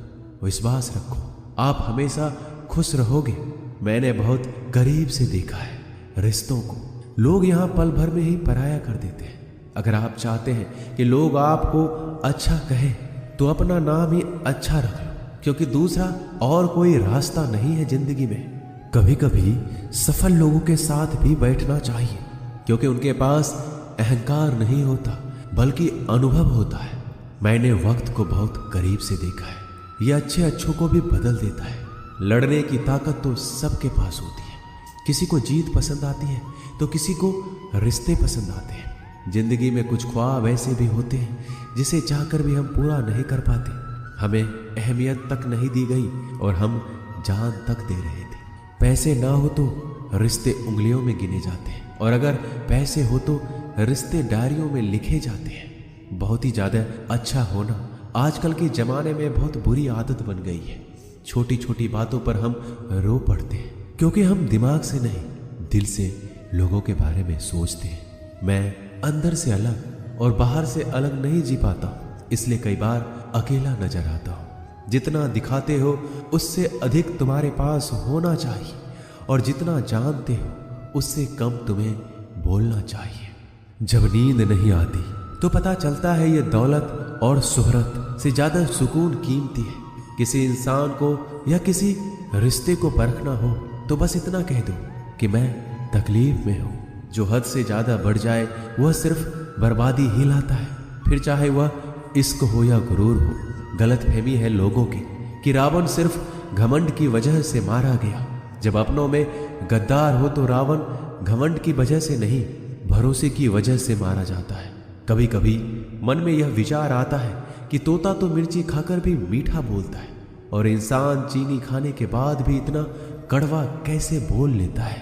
विश्वास रखो, आप हमेशा खुश रहोगे। मैंने बहुत करीब से देखा है रिश्तों को। लोग यहाँ पल भर में ही पराया कर देते हैं। अगर आप चाहते हैं कि लोग आपको अच्छा कहें तो अपना नाम ही अच्छा रख लो, क्योंकि दूसरा और कोई रास्ता नहीं है जिंदगी में। कभी कभी सफल लोगों के साथ भी बैठना चाहिए, क्योंकि उनके पास अहंकार नहीं होता बल्कि अनुभव होता है। मैंने वक्त को बहुत करीब से देखा है, यह अच्छों को भी बदल देता है। लड़ने की ताकत तो सबके पास होती है। किसी को जीत पसंद आती है तो किसी को रिश्ते पसंद आते हैं। जिंदगी में कुछ ख्वाब ऐसे भी होते हैं जिसे चाहकर भी हम पूरा नहीं कर पाते। हमें अहमियत तक नहीं दी गई और हम जान तक दे रहे थे। पैसे ना हो तो रिश्ते उंगलियों में गिने जाते हैं, और अगर पैसे हो तो रिश्ते डायरियों में लिखे जाते हैं। बहुत ही ज्यादा अच्छा होना आजकल के जमाने में बहुत बुरी आदत बन गई है। छोटी छोटी बातों पर हम रो पड़ते हैं, क्योंकि हम दिमाग से नहीं दिल से लोगों के बारे में सोचते हैं। मैं अंदर से अलग और बाहर से अलग नहीं जी पाता, इसलिए कई बार अकेला नजर आता हूँ। जितना दिखाते हो उससे अधिक तुम्हारे पास होना चाहिए, और जितना जानते हो उससे कम तुम्हें बोलना चाहिए। जब नींद नहीं आती तो पता चलता है ये दौलत और शोहरत से ज्यादा सुकून कीमती है। किसी इंसान को या किसी रिश्ते को परखना हो तो बस इतना कह दो कि मैं तकलीफ में हूं। जो हद से ज्यादा बढ़ जाए वह सिर्फ बर्बादी ही लाता है, फिर चाहे वह इश्क हो या गुरूर हो। गलतफहमी है लोगों की कि रावण सिर्फ घमंड की वजह से मारा गया। जब अपनों में गद्दार हो तो रावण घमंड की वजह से नहीं, भरोसे की वजह से मारा जाता है। कभी कभी मन में यह विचार आता है कि तोता तो मिर्ची खाकर भी मीठा बोलता है, और इंसान चीनी खाने के बाद भी इतना कड़वा कैसे बोल लेता है।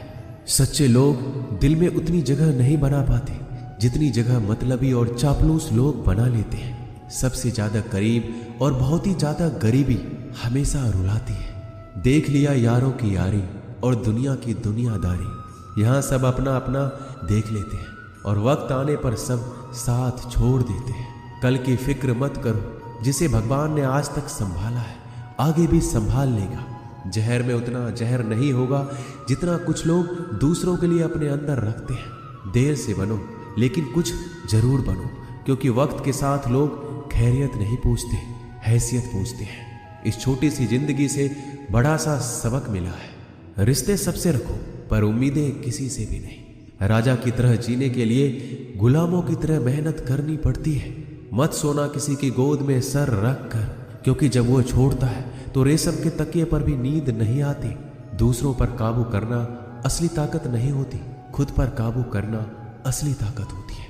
सच्चे लोग दिल में उतनी जगह नहीं बना पाते जितनी जगह मतलबी और चापलूस लोग बना लेते हैं। सबसे ज्यादा करीब और बहुत ही ज्यादा गरीबी हमेशा रुलाती है। देख लिया यारों की यारी और दुनिया की दुनियादारी। यहाँ सब अपना अपना देख लेते हैं और वक्त आने पर सब साथ छोड़ देते हैं। कल की फिक्र मत करो, जिसे भगवान ने आज तक संभाला है आगे भी संभाल लेगा। जहर में उतना जहर नहीं होगा जितना कुछ लोग दूसरों के लिए अपने अंदर रखते हैं। देर से बनो लेकिन कुछ जरूर बनो, क्योंकि वक्त के साथ लोग खैरियत नहीं पूछते, हैसियत पूछते हैं। इस छोटी सी जिंदगी से बड़ा सा सबक मिला है। रिश्ते सबसे रखो पर उम्मीदें किसी से भी नहीं। राजा की तरह जीने के लिए गुलामों की तरह मेहनत करनी पड़ती है। मत सोना किसी की गोद में सर रख कर, क्योंकि जब वो छोड़ता है तो रेशम के तकिए पर भी नींद नहीं आती। दूसरों पर काबू करना असली ताकत नहीं होती, खुद पर काबू करना असली ताकत होती है।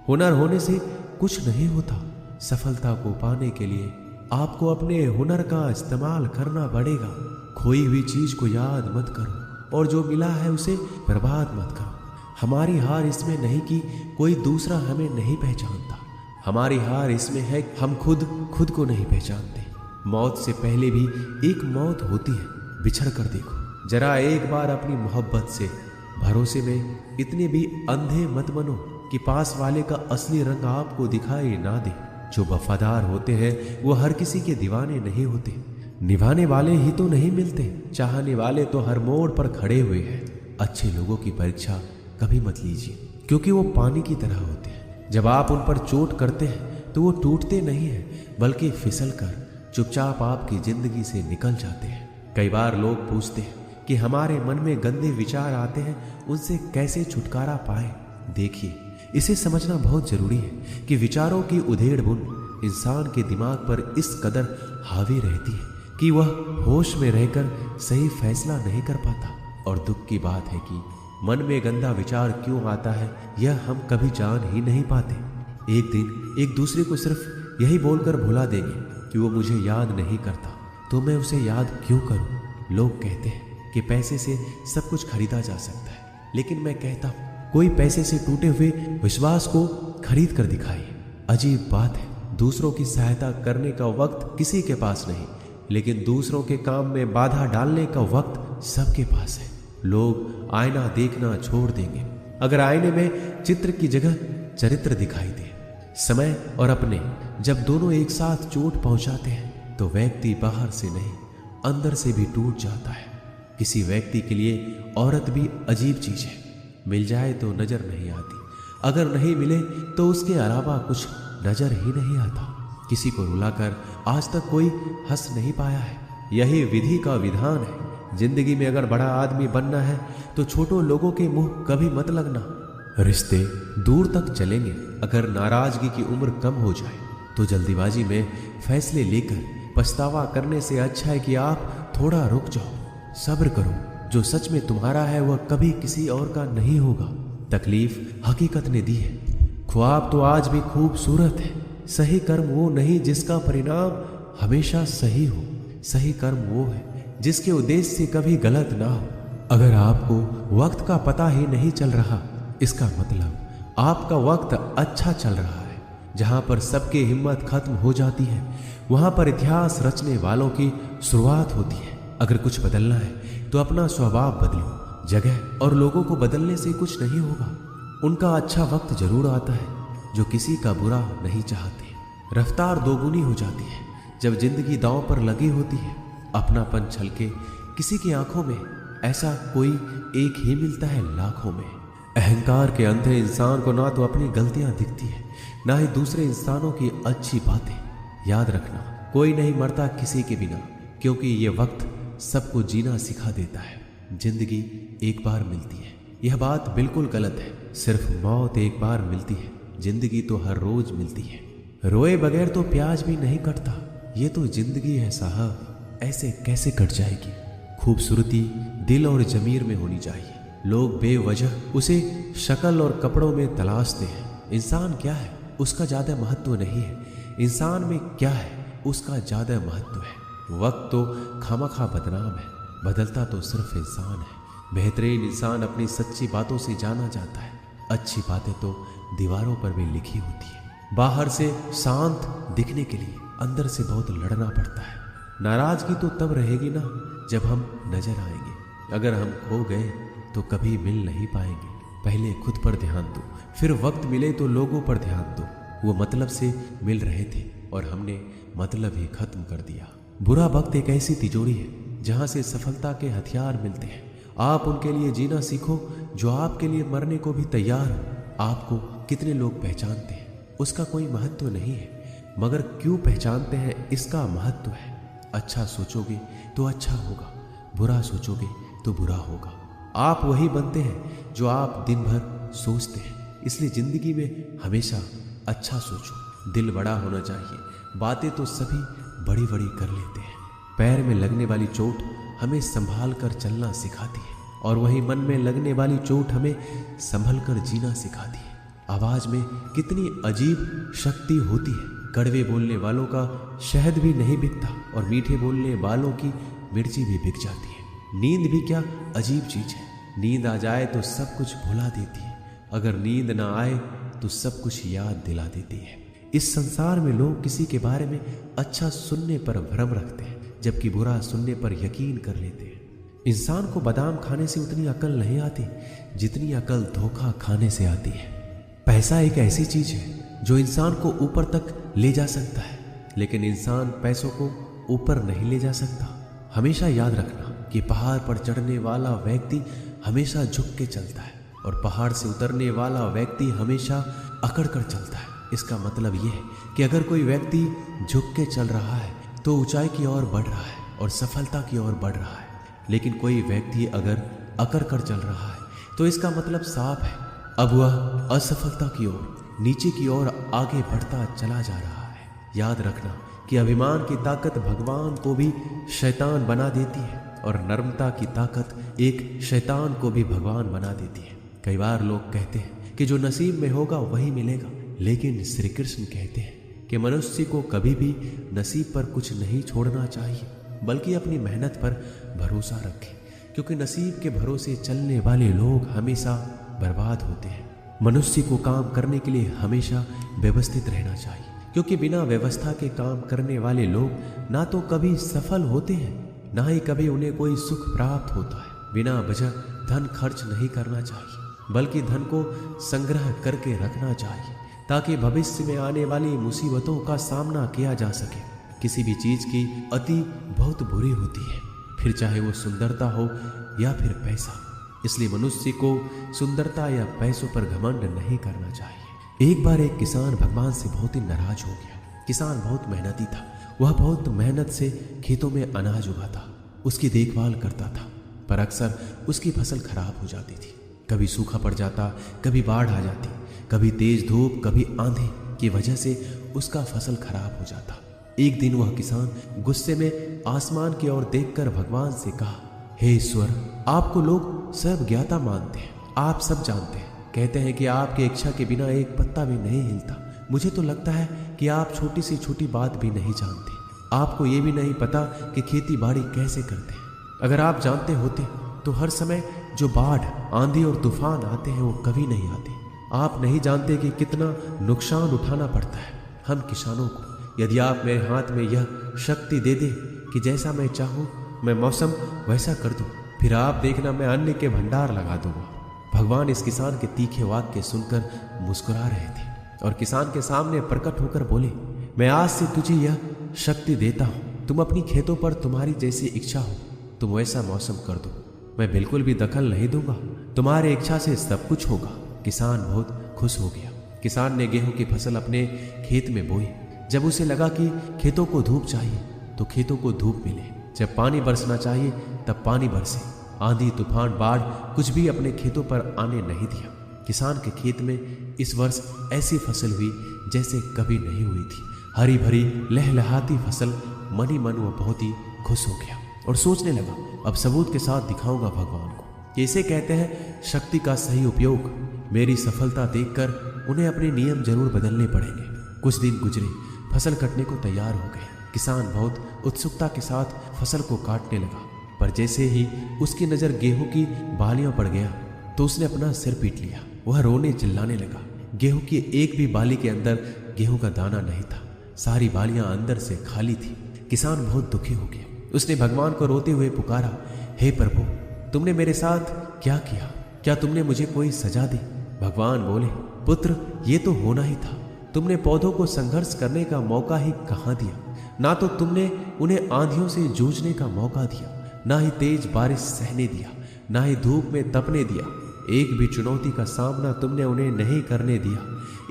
हुनर होने से कुछ नहीं होता। सफलता को पाने के लिए आपको अपने हुनर का इस्तेमाल करना पड़ेगा। खोई हुई चीज को याद मत करो और जो मिला है उसे बर्बाद मत करो। हमारी हार इसमें नहीं कि कोई दूसरा हमें नहीं पहचानता, हमारी हार इसमें है कि हम खुद को नहीं पहचानते। मौत से पहले भी एक मौत होती है, बिछड़ कर देखो। जरा एक बार अपनी मोहब्बत से भरोसे में इतने भी अंधे मत बनो कि पास वाले का असली रंग आपको दिखाई ना दे। जो वफादार होते हैं वो हर किसी के दीवाने नहीं होते। निभाने वाले ही तो नहीं मिलते, चाहने वाले तो हर मोड़ पर खड़े हुए हैं। अच्छे लोगों की परीक्षा कभी मत लीजिए, क्योंकि वो पानी की तरह होते हैं। जब आप उन पर चोट करते हैं तो वो टूटते नहीं हैं, बल्कि फिसल कर चुपचाप आपकी जिंदगी से निकल जाते हैं। कई बार लोग पूछते हैं कि हमारे मन में गंदे विचार आते हैं, उनसे कैसे छुटकारा पाए। देखिए, इसे समझना बहुत जरूरी है कि विचारों की उधेड़ बुन इंसान के दिमाग पर इस कदर हावी रहती है कि वह होश में रहकर सही फैसला नहीं कर पाता। और दुख की बात है कि मन में गंदा विचार क्यों आता है यह हम कभी जान ही नहीं पाते। एक दिन एक दूसरे को सिर्फ यही बोलकर भुला देंगे कि वो मुझे याद नहीं करता, तो मैं उसे याद क्यों करूं। लोग कहते हैं कि पैसे से सब कुछ खरीदा जा सकता है, लेकिन मैं कहता हूं कोई पैसे से टूटे हुए विश्वास को खरीद कर दिखाए। अजीब बात है, दूसरों की सहायता करने का वक्त किसी के पास नहीं, लेकिन दूसरों के काम में बाधा डालने का वक्त सबके पास है। लोग आईना देखना छोड़ देंगे अगर आईने में चित्र की जगह चरित्र दिखाई दे। समय और अपने जब दोनों एक साथ चोट पहुंचाते हैं तो व्यक्ति बाहर से नहीं अंदर से भी टूट जाता है। किसी व्यक्ति के लिए औरत भी अजीब चीज है। मिल जाए तो नजर नहीं आती, अगर नहीं मिले तो उसके अलावा कुछ नजर ही नहीं आता। किसी को रुलाकर आज तक कोई हंस नहीं पाया है। यही विधि का विधान है। जिंदगी में अगर बड़ा आदमी बनना है तो छोटों लोगों के मुंह कभी मत लगना। रिश्ते दूर तक चलेंगे अगर नाराजगी की उम्र कम हो जाए तो जल्दीबाजी में फैसले लेकर पछतावा करने से अच्छा है कि आप थोड़ा रुक जाओ, सब्र करो। जो सच में तुम्हारा है वह कभी किसी और का नहीं होगा। तकलीफ हकीकत ने दी है, ख्वाब तो आज भी खूबसूरत है। सही कर्म वो नहीं जिसका परिणाम हमेशा सही हो, सही कर्म वो है जिसके उद्देश्य से कभी गलत ना हो। अगर आपको वक्त का पता ही नहीं चल रहा, इसका मतलब आपका वक्त अच्छा चल रहा है। जहां पर सबकी हिम्मत खत्म हो जाती है वहां पर इतिहास रचने वालों की शुरुआत होती है। अगर कुछ बदलना है तो अपना स्वभाव बदलो। जगह और लोगों को बदलने से कुछ नहीं होगा। उनका अच्छा वक्त जरूर आता है जो किसी का बुरा नहीं चाहते। रफ्तार दोगुनी हो जाती है जब जिंदगी दांव पर लगी होती है, अपनापन छलके किसी की आंखों में, ऐसा कोई एक ही मिलता है लाखों में। अहंकार के अंधे इंसान को ना तो अपनी गलतियां दिखती है, ना ही दूसरे इंसानों की अच्छी बातें। याद रखना, कोई नहीं मरता किसी के बिना, क्योंकि ये वक्त सबको जीना सिखा देता है। जिंदगी एक बार मिलती है, यह बात बिल्कुल गलत है। सिर्फ मौत एक बार मिलती है, जिंदगी तो हर रोज मिलती है। रोए बगैर तो प्याज भी नहीं कटता, ये तो जिंदगी है साहब, ऐसे कैसे कट जाएगी। खूबसूरती दिल और जमीर में होनी चाहिए। लोग बेवजह उसे शक्ल और कपड़ों में तलाशते हैं। इंसान क्या है उसका ज्यादा महत्व नहीं है, इंसान में क्या है उसका ज्यादा महत्व है। वक्त तो खामखा बदनाम है, बदलता तो सिर्फ इंसान है। बेहतरीन इंसान अपनी सच्ची बातों से जाना जाता है, अच्छी बातें तो दीवारों पर भी लिखी होती है। बाहर से शांत दिखने के लिए अंदर से बहुत लड़ना पड़ता है। नाराजगी तो तब रहेगी ना जब हम नजर आएंगे। अगर हम खो गए तो कभी मिल नहीं पाएंगे। पहले खुद पर ध्यान दो, फिर वक्त मिले तो लोगों पर ध्यान दो। वो मतलब से मिल रहे थे और हमने मतलब ही खत्म कर दिया। बुरा वक्त एक ऐसी तिजोरी है जहां से सफलता के हथियार मिलते हैं। आप उनके लिए जीना सीखो जो आपके लिए मरने को भी तैयार हो। आपको कितने लोग पहचानते हैं उसका कोई महत्व नहीं है, मगर क्यों पहचानते हैं इसका महत्व है। अच्छा सोचोगे तो अच्छा होगा, बुरा सोचोगे तो बुरा होगा। आप वही बनते हैं जो आप दिन भर सोचते हैं। इसलिए जिंदगी में हमेशा अच्छा सोचो। दिल बड़ा होना चाहिए। बातें तो सभी बड़ी बड़ी कर लेते हैं। पैर में लगने वाली चोट हमें संभाल कर चलना सिखाती है, और वही मन में लगने वाली चोट हमें संभल कर जीना सिखाती है। आवाज में कितनी अजीब शक्ति होती है। कड़वे बोलने वालों का शहद भी नहीं बिकता, और मीठे बोलने वालों की मिर्ची भी बिक जाती है। नींद भी क्या अजीब चीज है। नींद आ जाए तो सब कुछ भुला देती है, अगर नींद ना आए तो सब कुछ याद दिला देती है। इस संसार में लोग किसी के बारे में अच्छा सुनने पर भ्रम रखते हैं, जबकि बुरा सुनने पर यकीन कर लेते हैं। इंसान को बादाम खाने से उतनी अकल नहीं आती जितनी अकल धोखा खाने से आती है। पैसा एक ऐसी चीज है जो इंसान को ऊपर तक ले जा सकता है, लेकिन इंसान पैसों को ऊपर नहीं ले जा सकता। हमेशा याद रखना कि पहाड़ पर चढ़ने वाला व्यक्ति हमेशा झुक के चलता है, और पहाड़ से उतरने वाला व्यक्ति हमेशा अकड़ कर चलता है। इसका मतलब यह है कि अगर कोई व्यक्ति झुक के चल रहा है तो ऊंचाई की ओर बढ़ रहा है और सफलता की ओर बढ़ रहा है, लेकिन कोई व्यक्ति अगर अकड़ कर चल रहा है तो इसका मतलब साफ है, अब वह असफलता की ओर, नीचे की ओर आगे बढ़ता चला जा रहा है। याद रखना कि अभिमान की ताकत भगवान को भी शैतान बना देती है, और नर्मता की ताकत एक शैतान को भी भगवान बना देती है। कई बार लोग कहते हैं कि जो नसीब में होगा वही मिलेगा, लेकिन श्री कृष्ण कहते हैं कि मनुष्य को कभी भी नसीब पर कुछ नहीं छोड़ना चाहिए, बल्कि अपनी मेहनत पर भरोसा रखे, क्योंकि नसीब के भरोसे चलने वाले लोग हमेशा बर्बाद होते हैं। मनुष्य को काम करने के लिए हमेशा व्यवस्थित रहना चाहिए, क्योंकि बिना व्यवस्था के काम करने वाले लोग ना तो कभी सफल होते हैं, ना ही कभी उन्हें कोई सुख प्राप्त होता है। बिना वजह धन खर्च नहीं करना चाहिए, बल्कि धन को संग्रह करके रखना चाहिए, ताकि भविष्य में आने वाली मुसीबतों का सामना किया जा सके। किसी भी चीज की अति बहुत बुरी होती है, फिर चाहे वो सुंदरता हो या फिर पैसा। इसलिए मनुष्य को सुंदरता या पैसों पर घमंड नहीं करना चाहिए। एक बार एक किसान भगवान से बहुत ही नाराज हो गया। किसान बहुत मेहनती था, वह बहुत मेहनत से खेतों में अनाज उगाता, उसकी देखभाल करता था, पर अक्सर उसकी फसल खराब हो जाती थी। कभी सूखा पड़ जाता, कभी बाढ़ आ जाती, कभी तेज धूप, कभी आंधी की वजह से उसका फसल खराब हो जाता। एक दिन वह किसान गुस्से में आसमान की ओर देखकर भगवान से कहा, हे ईश्वर, आपको लोग सब ज्ञाता मानते हैं, आप सब जानते हैं, कहते हैं कि आपकी इच्छा के बिना एक पत्ता भी नहीं हिलता। मुझे तो लगता है कि आप छोटी से छोटी बात भी नहीं जानते। आपको ये भी नहीं पता कि खेती बाड़ी कैसे करते हैं। अगर आप जानते होते तो हर समय जो बाढ़, आंधी और तूफान आते हैं वो कभी नहीं आते। आप नहीं जानते कि कितना नुकसान उठाना पड़ता है हम किसानों को। यदि आप मेरे हाथ में यह शक्ति दे दे कि जैसा मैं चाहूँ मैं मौसम वैसा कर दूँ, फिर आप देखना मैं अन्न के भंडार लगा दूंगा। भगवान इस किसान के तीखे वाक्य सुनकर मुस्कुरा रहे थे और किसान के सामने प्रकट होकर बोले, मैं आज से तुझे यह शक्ति देता हूँ, तुम अपनी खेतों पर तुम्हारी जैसी इच्छा हो तुम वैसा मौसम कर दो, मैं बिल्कुल भी दखल नहीं दूंगा, तुम्हारी इच्छा से सब कुछ होगा। किसान बहुत खुश हो गया। किसान ने गेहूं की फसल अपने खेत में बोई। जब उसे लगा कि खेतों को धूप चाहिए तो खेतों को धूप मिले, जब पानी बरसना चाहिए तब पानी बरसे। आंधी तूफान बाढ़ कुछ भी अपने खेतों पर आने नहीं दिया। किसान के खेत में इस वर्ष ऐसी फसल हुई जैसे कभी नहीं हुई थी। हरी भरी लहलहाती फसल। मनी मन वो बहुत ही खुश हो गया और सोचने लगा, अब सबूत के साथ दिखाऊंगा भगवान को कि इसे कहते हैं शक्ति का सही उपयोग। मेरी सफलता देखकर उन्हें अपने नियम जरूर बदलने पड़ेंगे। कुछ दिन गुजरे, फसल कटने को तैयार हो गए। किसान बहुत उत्सुकता के साथ फसल को काटने लगा, पर जैसे ही उसकी नजर गेहूं की बालियों पर गया तो उसने अपना सिर पीट लिया। वह रोने चिल्लाने लगा। गेहूं की एक भी बाली के अंदर गेहूं का दाना नहीं था, सारी बालियां अंदर से खाली थी। किसान बहुत दुखी हो गया। उसने भगवान को रोते हुए पुकारा, हे प्रभु, तुमने मेरे साथ क्या किया? क्या तुमने मुझे कोई सजा दी? भगवान बोले, पुत्र, ये तो होना ही था। तुमने पौधों को संघर्ष करने का मौका ही कहाँ दिया? ना तो तुमने उन्हें आंधियों से जूझने का मौका दिया, ना ही तेज बारिश सहने दिया, ना ही धूप में तपने दिया। एक भी चुनौती का सामना तुमने उन्हें नहीं करने दिया,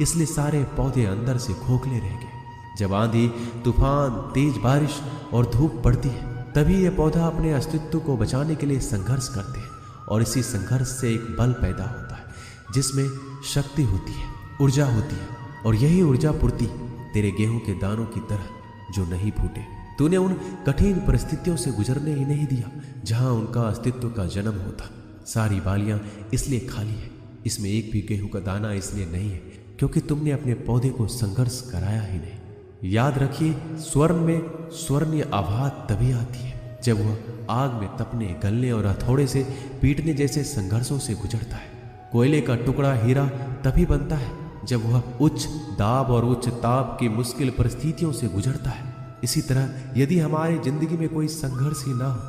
इसलिए सारे पौधे अंदर से खोखले रह गए। जब आंधी तूफान, तेज बारिश और धूप पड़ती है, तभी यह पौधा अपने अस्तित्व को बचाने के लिए संघर्ष करते हैं, और इसी संघर्ष से एक बल पैदा होता है जिसमें शक्ति होती है, ऊर्जा होती है, और यही ऊर्जा पूर्ति तेरे गेहूं के दानों की तरह जो नहीं फूटे। तूने उन कठिन परिस्थितियों से गुजरने ही नहीं दिया जहां उनका अस्तित्व का जन्म होता। सारी बालियां इसलिए खाली है, इसमें एक भी गेहूं का दाना इसलिए नहीं है क्योंकि तुमने अपने पौधे को संघर्ष कराया ही नहीं। याद रखिए, स्वर्ण में स्वर्णीय आवाज तभी आती है जब वह आग में तपने, गलने और हथौड़े से पीटने जैसे संघर्षों से गुजरता है। कोयले का टुकड़ा हीरा तभी बनता है जब वह उच्च दाब और उच्च ताप की मुश्किल परिस्थितियों से गुजरता है। इसी तरह यदि हमारी जिंदगी में कोई संघर्ष ही ना हो,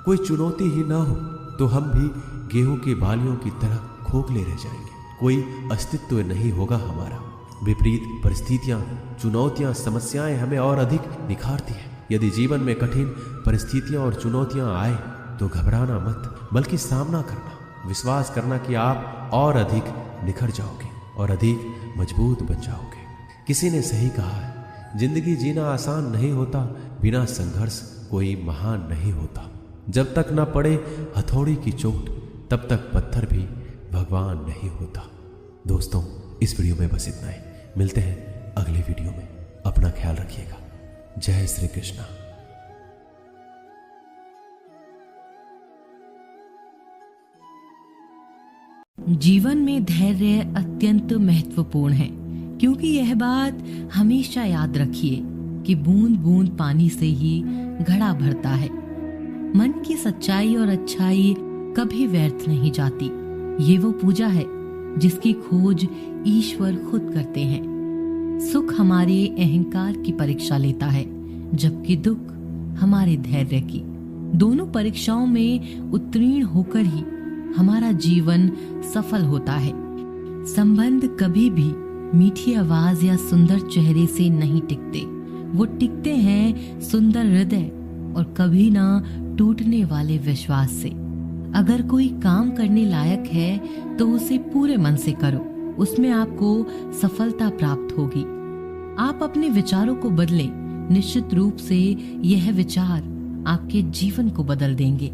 कोई चुनौती ही ना हो, तो हम भी गेहूं की बालियों की तरह खोखले रह जाएंगे। कोई अस्तित्व नहीं होगा हमारा। विपरीत परिस्थितियां, चुनौतियां, समस्याएं हमें और अधिक निखारती है। यदि जीवन में कठिन परिस्थितियां और चुनौतियां आए तो घबराना मत, बल्कि सामना करना, विश्वास करना कि आप और अधिक निखर जाओगे और अधिक मजबूत बन जाओगे। किसी ने सही कहा है, जिंदगी जीना आसान नहीं होता, बिना संघर्ष कोई महान नहीं होता। जब तक न पड़े हथौड़ी की चोट, तब तक पत्थर भी भगवान नहीं होता। दोस्तों, इस वीडियो में बस इतना ही। मिलते हैं अगले वीडियो में। अपना ख्याल रखिएगा। जय श्री कृष्णा। जीवन में धैर्य अत्यंत महत्वपूर्ण है, क्योंकि यह बात हमेशा याद रखिए कि बूंद बूंद पानी से ही घड़ा भरता है। मन की सच्चाई और अच्छाई कभी व्यर्थ नहीं जाती। ये वो पूजा है जिसकी खोज ईश्वर खुद करते हैं। सुख हमारे अहंकार की परीक्षा लेता है, जबकि दुख हमारे धैर्य की। दोनों परीक्षाओं में उत्तीर्ण होकर ही हमारा जीवन सफल होता है। संबंध कभी भी मीठी आवाज या सुंदर चेहरे से नहीं टिकते, वो टिकते हैं सुंदर हृदय और कभी ना टूटने वाले विश्वास से। अगर कोई काम करने लायक है तो उसे पूरे मन से करो, उसमें आपको सफलता प्राप्त होगी। आप अपने विचारों को बदलें, निश्चित रूप से यह विचार आपके जीवन को बदल देंगे।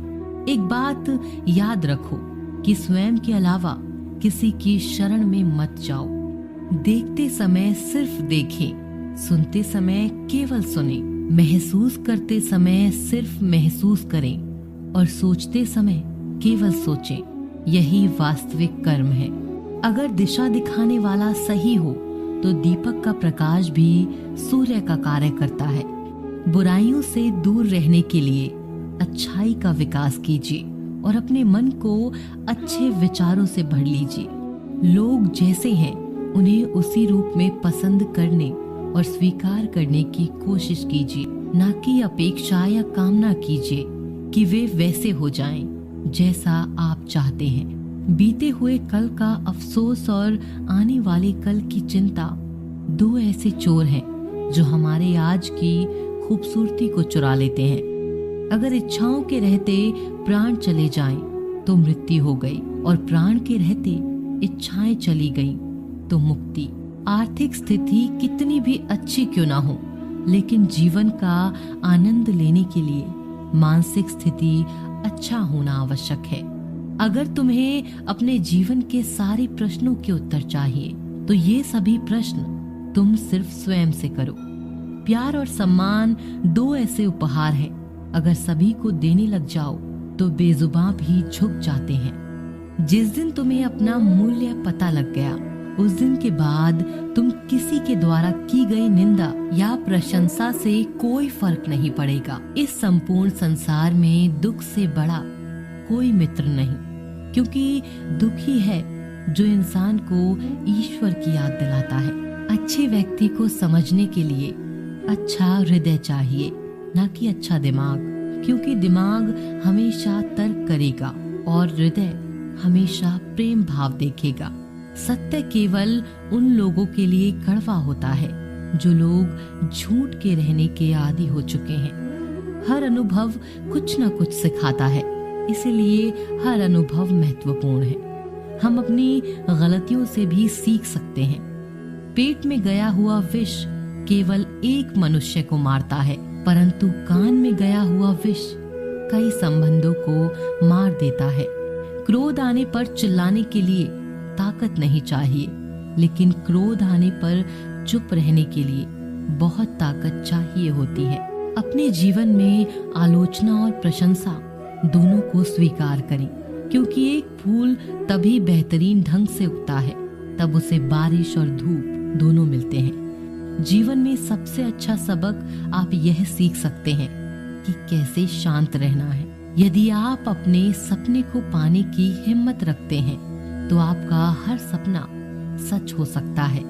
एक बात याद रखो कि स्वयं के अलावा किसी की शरण में मत जाओ। देखते समय सिर्फ देखें, सुनते समय केवल सुने, महसूस करते समय सिर्फ महसूस करें और सोचते समय केवल सोचें। यही वास्तविक कर्म है। अगर दिशा दिखाने वाला सही हो तो दीपक का प्रकाश भी सूर्य का कार्य करता है। बुराइयों से दूर रहने के लिए अच्छाई का विकास कीजिए और अपने मन को अच्छे विचारों से भर लीजिए। लोग जैसे हैं उन्हें उसी रूप में पसंद करने और स्वीकार करने की कोशिश कीजिए, ना कि अपेक्षा या कामना कीजिए कि वे वैसे हो जाएं जैसा आप चाहते हैं। बीते हुए कल का अफसोस और आने वाले कल की चिंता दो ऐसे चोर हैं जो हमारे आज की खूबसूरती को चुरा लेते हैं। अगर इच्छाओं के रहते प्राण चले जाएं तो मृत्यु हो गई, और प्राण के रहते इच्छाएं चली गईं तो मुक्ति। आर्थिक स्थिति कितनी भी अच्छी क्यों ना हो, लेकिन जीवन का आनंद लेने के लिए मानसिक स्थिति अच्छा होना आवश्यक है। अगर तुम्हें अपने जीवन के सारे प्रश्नों के उत्तर चाहिए तो ये सभी प्रश्न तुम सिर्फ स्वयं से करो। प्यार और सम्मान दो ऐसे उपहार हैं, अगर सभी को देने लग जाओ तो बेजुबान भी झुक जाते हैं। जिस दिन तुम्हें अपना मूल्य पता लग गया, उस दिन के बाद तुम किसी के द्वारा की गई निंदा या प्रशंसा से कोई फर्क नहीं पड़ेगा। इस संपूर्ण संसार में दुख से बड़ा कोई मित्र नहीं, क्योंकि दुख ही है जो इंसान को ईश्वर की याद दिलाता है। अच्छे व्यक्ति को समझने के लिए अच्छा हृदय चाहिए, न कि अच्छा दिमाग, क्योंकि दिमाग हमेशा तर्क करेगा और हृदय हमेशा प्रेम भाव देखेगा। सत्य केवल उन लोगों के लिए कड़वा होता है जो लोग झूठ के रहने के आदी हो चुके हैं। हर अनुभव कुछ न कुछ सिखाता है, इसलिए हर अनुभव महत्वपूर्ण है। हम अपनी गलतियों से भी सीख सकते हैं। पेट में गया हुआ विष केवल एक मनुष्य को मारता है, परंतु कान में गया हुआ विष कई संबंधों को मार देता है। क्रोध आने पर चिल्लाने के लिए ताकत नहीं चाहिए, लेकिन क्रोध आने पर चुप रहने के लिए बहुत ताकत चाहिए होती है। अपने जीवन में आलोचना और प्रशंसा दोनों को स्वीकार करें, क्योंकि एक फूल तभी बेहतरीन ढंग से उगता है तब उसे बारिश और धूप दोनों मिलते हैं। जीवन में सबसे अच्छा सबक आप यह सीख सकते हैं कि कैसे शांत रहना है। यदि आप अपने सपने को पाने की हिम्मत रखते हैं तो आपका हर सपना सच हो सकता है।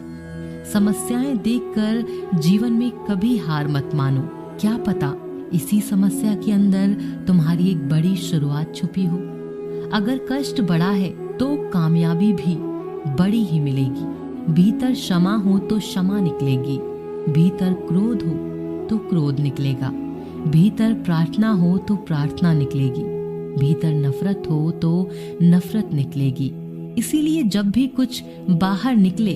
समस्याएं देखकर जीवन में कभी हार मत मानो। क्या पता इसी समस्या के अंदर तुम्हारी एक बड़ी शुरुआत छुपी हो। अगर कष्ट बड़ा है तो कामयाबी भी बड़ी ही मिलेगी। भीतर क्षमा हो तो क्षमा निकलेगी, भीतर क्रोध हो तो क्रोध निकलेगा, भीतर प्रार्थना हो तो प्रार्थना निकलेगी, भीतर नफरत हो तो नफरत निकलेगी। इसीलिए जब भी कुछ बाहर निकले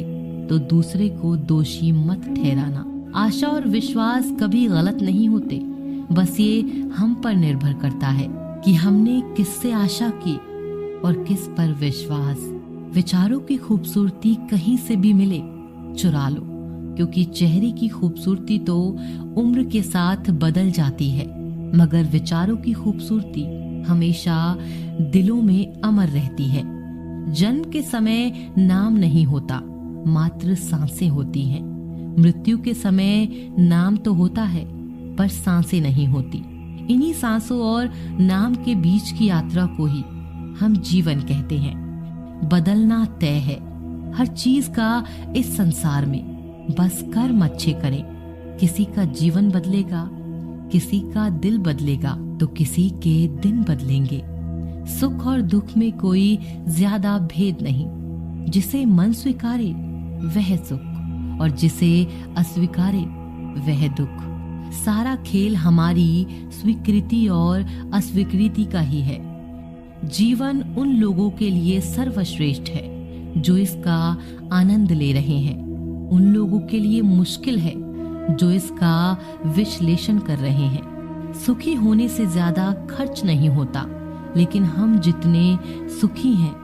तो दूसरे को दोषी मत ठहराना। आशा और विश्वास कभी गलत नहीं होते, बस ये हम पर निर्भर करता है कि हमने किससे आशा की और किस पर विश्वास। विचारों की खूबसूरती कहीं से भी मिले चुरा लो, क्योंकि चेहरे की खूबसूरती तो उम्र के साथ बदल जाती है, मगर विचारों की खूबसूरती हमेशा दिलों में अमर रहती है। जन्म के समय नाम नहीं होता, मात्र सांसें होती हैं। मृत्यु के समय नाम तो होता है पर सांसें नहीं होती। इन्हीं सांसों और नाम के बीच की यात्रा को ही हम जीवन कहते हैं। बदलना तय है हर चीज का इस संसार में, बस कर्म अच्छे करें। किसी का जीवन बदलेगा, किसी का दिल बदलेगा तो किसी के दिन बदलेंगे। सुख और दुख में कोई ज्यादा भेद नहीं। जिसे मन स्वीकारे वह सुख, और जिसे अस्वीकारे वह दुख। सारा खेल हमारी स्वीकृति और अस्वीकृति का ही है। जीवन उन लोगों के लिए सर्वश्रेष्ठ है जो इसका आनंद ले रहे हैं। उन लोगों के लिए मुश्किल है जो इसका विश्लेषण कर रहे हैं। सुखी होने से ज्यादा खर्च नहीं होता, लेकिन हम जितने सुखी हैं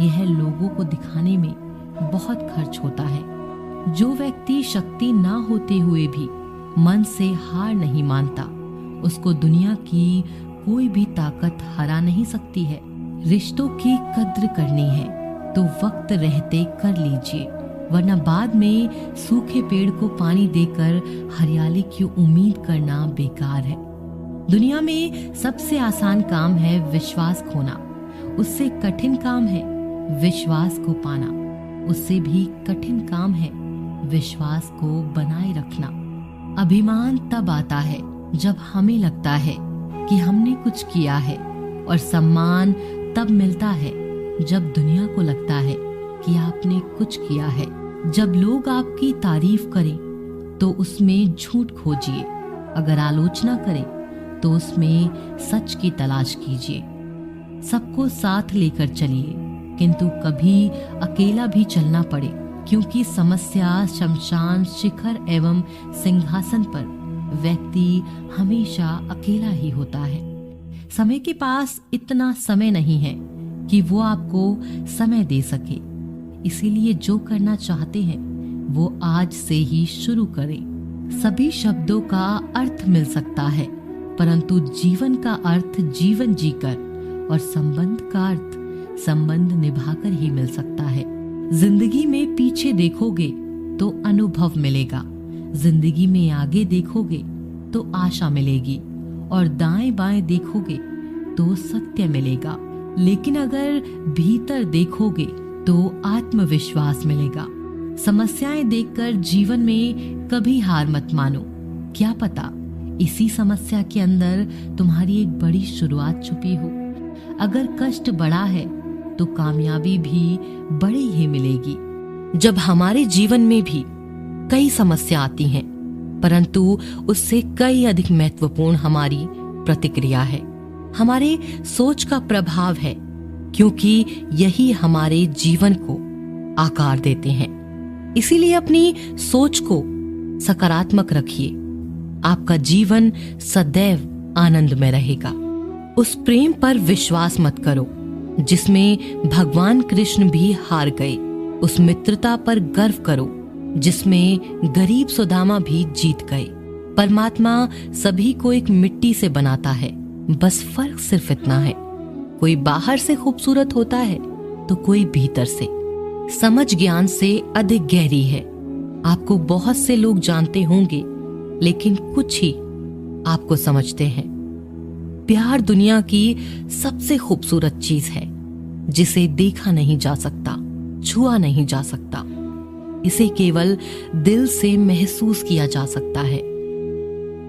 यह लोगों को दिखाने में बहुत खर्च होता है। जो व्यक्ति शक्ति ना होते हुए भी मन से हार नहीं मानता, उसको दुनिया की कोई भी ताकत हरा नहीं सकती है। रिश्तों की कद्र करनी है तो वक्त रहते कर लीजिए, वरना बाद में सूखे पेड़ को पानी देकर हरियाली की उम्मीद करना बेकार है। दुनिया में सबसे आसान काम है विश्वास खोना, उससे कठिन काम है विश्वास को पाना, उससे भी कठिन काम है विश्वास को बनाए रखना। अभिमान तब आता है जब हमें लगता है कि हमने कुछ किया है, और सम्मान तब मिलता है जब दुनिया को लगता है कि आपने कुछ किया है। जब लोग आपकी तारीफ करें तो उसमें झूठ खोजिए। अगर आलोचना करे तो उसमें सच की तलाश कीजिए। सबको साथ लेकर चलिए, किंतु कभी अकेला भी चलना पड़े, क्योंकि समस्या, शमशान, शिखर एवं सिंहासन पर व्यक्ति हमेशा अकेला ही होता है। समय के पास इतना समय नहीं है कि वो आपको समय दे सके। इसीलिए जो करना चाहते हैं वो आज से ही शुरू करें। सभी शब्दों का अर्थ मिल सकता है, परंतु जीवन का अर्थ जीवन जीकर और संबंध का अर्थ संबंध निभाकर ही मिल सकता है। जिंदगी में पीछे देखोगे तो अनुभव मिलेगा, जिंदगी में आगे देखोगे तो आशा मिलेगी, और दाएं बाएं देखोगे तो सत्य मिलेगा। लेकिन अगर भीतर देखोगे तो आत्मविश्वास मिलेगा। समस्याएं देखकर जीवन में कभी हार मत मानो। क्या पता इसी समस्या के अंदर तुम्हारी एक बड़ी शुरुआत छुपी हो। अगर कष्ट बड़ा है तो कामयाबी भी बड़ी ही मिलेगी। जब हमारे जीवन में भी कई समस्या आती हैं, परंतु उससे कई अधिक महत्वपूर्ण हमारी प्रतिक्रिया है, हमारे सोच का प्रभाव है, क्योंकि यही हमारे जीवन को आकार देते हैं। इसीलिए अपनी सोच को सकारात्मक रखिए। आपका जीवन सदैव आनंद में रहेगा। उस प्रेम पर विश्वास मत करो जिसमें भगवान कृष्ण भी हार गए। उस मित्रता पर गर्व करो जिसमें गरीब सुदामा भी जीत गए। परमात्मा सभी को एक मिट्टी से बनाता है, बस फर्क सिर्फ इतना है, कोई बाहर से खूबसूरत होता है तो कोई भीतर से। समझ ज्ञान से अधिक गहरी है। आपको बहुत से लोग जानते होंगे, लेकिन कुछ ही आपको समझते हैं। प्यार दुनिया की सबसे खूबसूरत चीज है, जिसे देखा नहीं जा सकता, छुआ नहीं जा सकता। इसे केवल दिल से महसूस किया जा सकता है।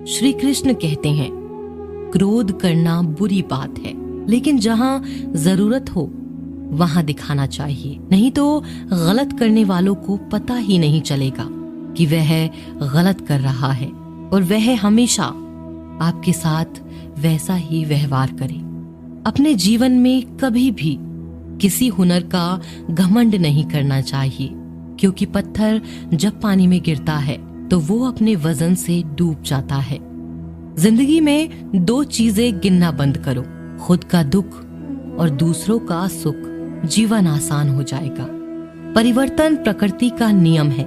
श्री कृष्ण कहते हैं, क्रोध करना बुरी बात है, लेकिन जहां जरूरत हो वहां दिखाना चाहिए, नहीं तो गलत करने वालों को पता ही नहीं चलेगा कि वह गलत कर रहा है, और वह हमेशा आपके साथ वैसा ही व्यवहार करे। अपने जीवन में कभी भी किसी हुनर का घमंड नहीं करना चाहिए, क्योंकि पत्थर जब पानी में गिरता है तो वो अपने वजन से डूब जाता है। जिंदगी में दो चीजें गिनना बंद करो, खुद का दुख और दूसरों का सुख। जीवन आसान हो जाएगा। परिवर्तन प्रकृति का नियम है,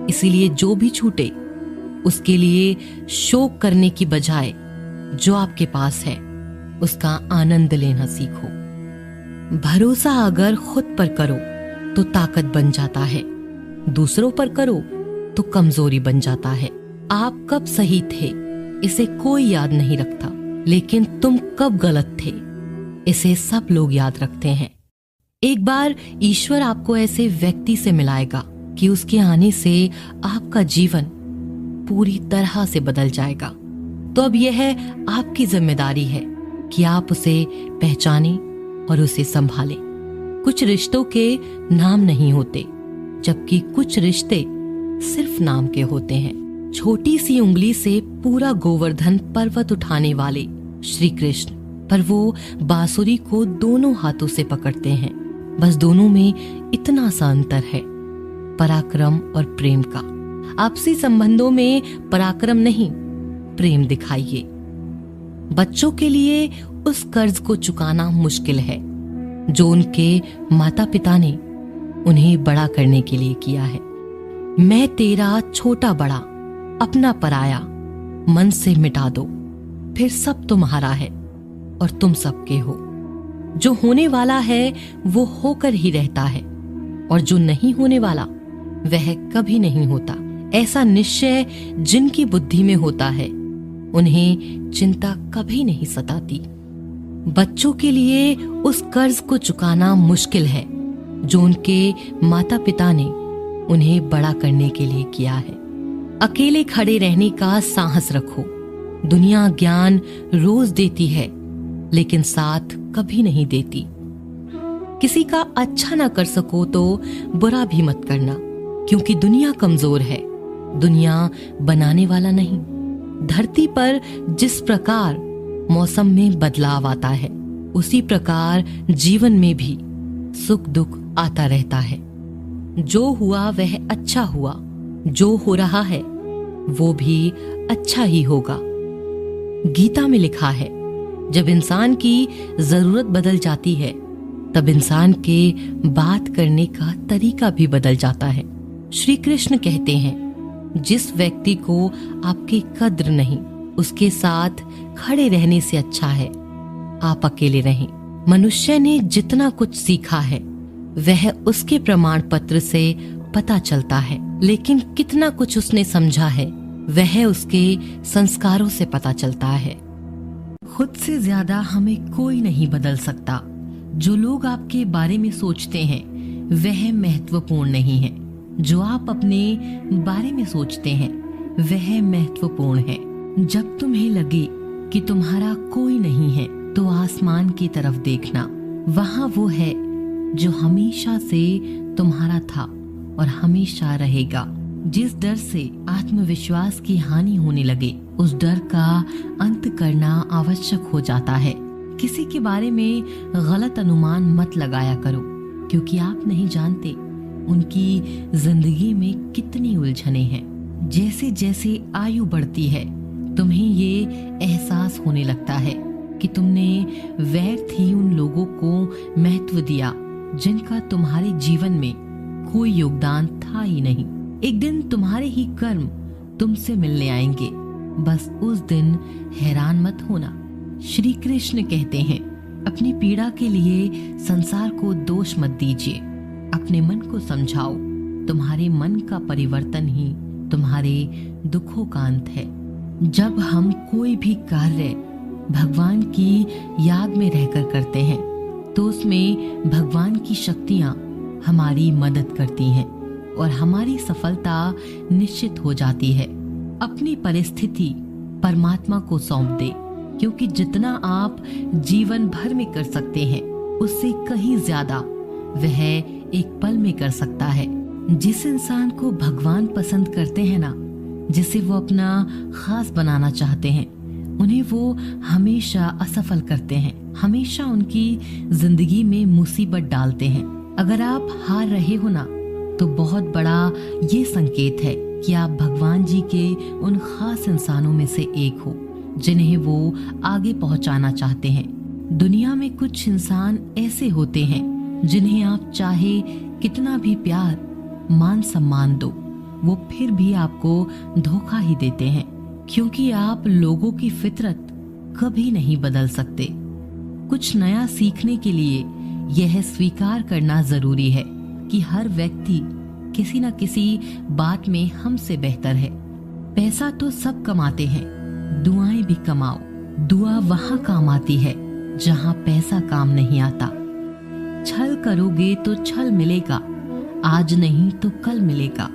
इसीलिए जो भी छूटे उसके लिए शोक करने की बजाय जो आपके पास है उसका आनंद लेना सीखो। भरोसा अगर खुद पर करो तो ताकत बन जाता है, दूसरों पर करो तो कमजोरी बन जाता है। आप कब सही थे इसे कोई याद नहीं रखता, लेकिन तुम कब गलत थे इसे सब लोग याद रखते हैं। एक बार ईश्वर आपको ऐसे व्यक्ति से मिलाएगा कि उसके आने से आपका जीवन पूरी तरह से बदल जाएगा। तो अब यह आपकी जिम्मेदारी है कि आप उसे पहचानें और उसे संभालें। कुछ रिश्तों के नाम नहीं होते, जबकि कुछ रिश्ते सिर्फ नाम के होते हैं। छोटी सी उंगली से पूरा गोवर्धन पर्वत उठाने वाले श्री कृष्ण, पर वो बांसुरी को दोनों हाथों से पकड़ते हैं। बस दोनों में इतना सा अंतर है, पराक्रम और प्रेम का। आपसी संबंधों में पराक्रम नहीं, प्रेम दिखाइए। बच्चों के लिए उस कर्ज को चुकाना मुश्किल है जो उनके माता पिता ने उन्हें बड़ा करने के लिए किया है। मैं तेरा छोटा बड़ा, अपना पराया मन से मिटा दो, फिर सब तुम्हारा है और तुम सबके हो। जो होने वाला है वो होकर ही रहता है, और जो नहीं होने वाला वह कभी नहीं होता। ऐसा निश्चय जिनकी बुद्धि में होता है उन्हें चिंता कभी नहीं सताती। बच्चों के लिए उस कर्ज को चुकाना मुश्किल है जो उनके माता पिता ने उन्हें बड़ा करने के लिए किया है। अकेले खड़े रहने का साहस रखो। दुनिया ज्ञान रोज देती है, लेकिन साथ कभी नहीं देती। किसी का अच्छा ना कर सको तो बुरा भी मत करना, क्योंकि दुनिया कमजोर है दुनिया बनाने वाला नहीं। धरती पर जिस प्रकार मौसम में बदलाव आता है, उसी प्रकार जीवन में भी सुख दुख आता रहता है। जो हुआ वह अच्छा हुआ, जो हो रहा है वो भी अच्छा ही होगा। गीता में लिखा है, जब इंसान की जरूरत बदल जाती है तब इंसान के बात करने का तरीका भी बदल जाता है। श्री कृष्ण कहते हैं, जिस व्यक्ति को आपकी कद्र नहीं, उसके साथ खड़े रहने से अच्छा है आप अकेले रहें। मनुष्य ने जितना कुछ सीखा है वह उसके प्रमाण पत्र से पता चलता है, लेकिन कितना कुछ उसने समझा है वह उसके संस्कारों से पता चलता है। खुद से ज्यादा हमें कोई नहीं बदल सकता। जो लोग आपके बारे में सोचते हैं वह महत्वपूर्ण नहीं है, जो आप अपने बारे में सोचते हैं वह महत्वपूर्ण है। जब तुम्हें लगे कि तुम्हारा कोई नहीं है तो आसमान की तरफ देखना, वहां वो है जो हमेशा से तुम्हारा था और हमेशा रहेगा। जिस डर से आत्मविश्वास की हानि होने लगे, उस डर का अंत करना आवश्यक हो जाता है। किसी के बारे में गलत अनुमान मत लगाया करो, क्योंकि आप नहीं जानते उनकी जिंदगी में कितनी उलझने हैं। जैसे जैसे आयु बढ़ती है तुम्हें ये एहसास होने लगता है कि तुमने व्यर्थ ही उन लोगों को महत्व दिया जिनका तुम्हारे जीवन में कोई योगदान था ही नहीं। एक दिन तुम्हारे ही कर्म तुमसे मिलने आएंगे, बस उस दिन हैरान मत होना। श्री कृष्ण कहते हैं, अपनी पीड़ा के लिए संसार को दोष मत दीजिए, अपने मन को समझाओ। तुम्हारे मन का परिवर्तन ही तुम्हारे दुखों का अंत है। जब हम कोई भी कार्य भगवान की याद में रहकर करते हैं तो उसमें भगवान की शक्तियां हमारी मदद करती हैं और हमारी सफलता निश्चित हो जाती है। अपनी परिस्थिति परमात्मा को सौंप दे, क्योंकि जितना आप जीवन भर में कर सकते हैं उससे कहीं ज्यादा वह एक पल में कर सकता है। जिस इंसान को भगवान पसंद करते हैं ना, जिसे वो अपना खास बनाना चाहते हैं, उन्हें वो हमेशा असफल करते हैं, हमेशा उनकी जिंदगी में मुसीबत डालते हैं। अगर आप हार रहे हो ना, तो बहुत बड़ा ये संकेत है कि आप भगवान जी के उन खास इंसानों में से एक हो जिन्हें वो आगे पहुंचाना चाहते हैं। दुनिया में कुछ इंसान ऐसे होते हैं जिन्हें आप चाहे कितना भी प्यार मान सम्मान दो, वो फिर भी आपको धोखा ही देते हैं, क्योंकि आप लोगों की फितरत कभी नहीं बदल सकते। कुछ नया सीखने के लिए यह स्वीकार करना जरूरी है कि हर व्यक्ति किसी न किसी बात में हमसे बेहतर है। पैसा तो सब कमाते हैं, दुआएं भी कमाओ। दुआ वहां काम आती है जहां पैसा काम नहीं आता। छल करोगे तो छल मिलेगा, आज नहीं तो कल मिलेगा।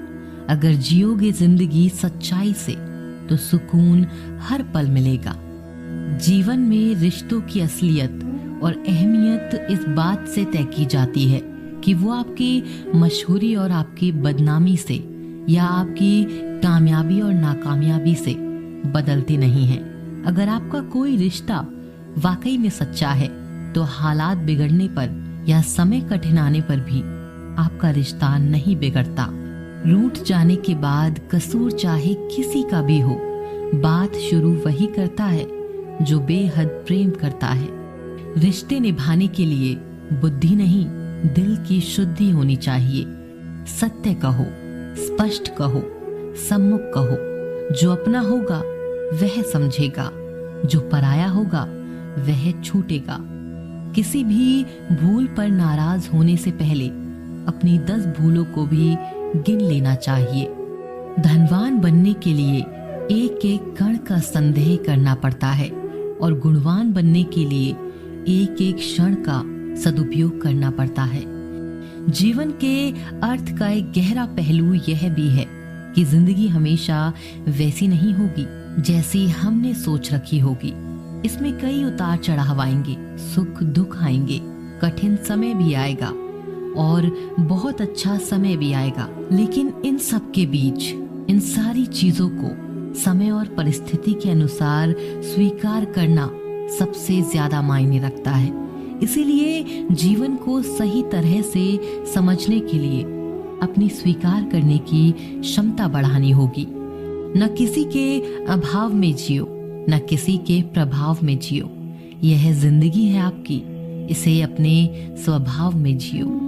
अगर जियोगे जिंदगी सच्चाई से तो सुकून हर पल मिलेगा। जीवन में रिश्तों की असलियत और अहमियत इस बात से तय की जाती है कि वो आपकी मशहूरी और आपकी बदनामी से या आपकी कामयाबी और नाकामयाबी से बदलते नहीं हैं। अगर आपका कोई रिश्ता वाकई में सच्चा है तो हालात बिगड़ने पर या समय कठिन आने पर भी आपका रिश्ता नहीं बिगड़ता। रूठ जाने के बाद कसूर चाहे किसी का भी हो, बात शुरू वही करता है जो बेहद प्रेम करता है। रिश्ते निभाने के लिए बुद्धि नहीं, दिल की शुद्धि होनी चाहिए। सत्य कहो, स्पष्ट कहो, सम्मुख कहो। जो अपना होगा वह समझेगा, जो पराया होगा वह छूटेगा। किसी भी भूल पर नाराज होने से पहले अपनी 10 भूलों को भी गिन लेना चाहिए। धनवान बनने के लिए एक एक कण का संदेह करना पड़ता है और गुणवान बनने के लिए एक एक क्षण का सदुपयोग करना पड़ता है। जीवन के अर्थ का एक गहरा पहलू यह भी है कि जिंदगी हमेशा वैसी नहीं होगी जैसी हमने सोच रखी होगी। इसमें कई उतार चढ़ाव आएंगे, सुख दुख आएंगे, कठिन समय भी आएगा और बहुत अच्छा समय भी आएगा। लेकिन इन सब के बीच इन सारी चीजों को समय और परिस्थिति के अनुसार स्वीकार करना सबसे ज्यादा मायने रखता है। इसीलिए जीवन को सही तरह से समझने के लिए अपनी स्वीकार करने की क्षमता बढ़ानी होगी। न किसी के अभाव में जियो, न किसी के प्रभाव में जियो। यह जिंदगी है आपकी, इसे अपने स्वभाव में जियो।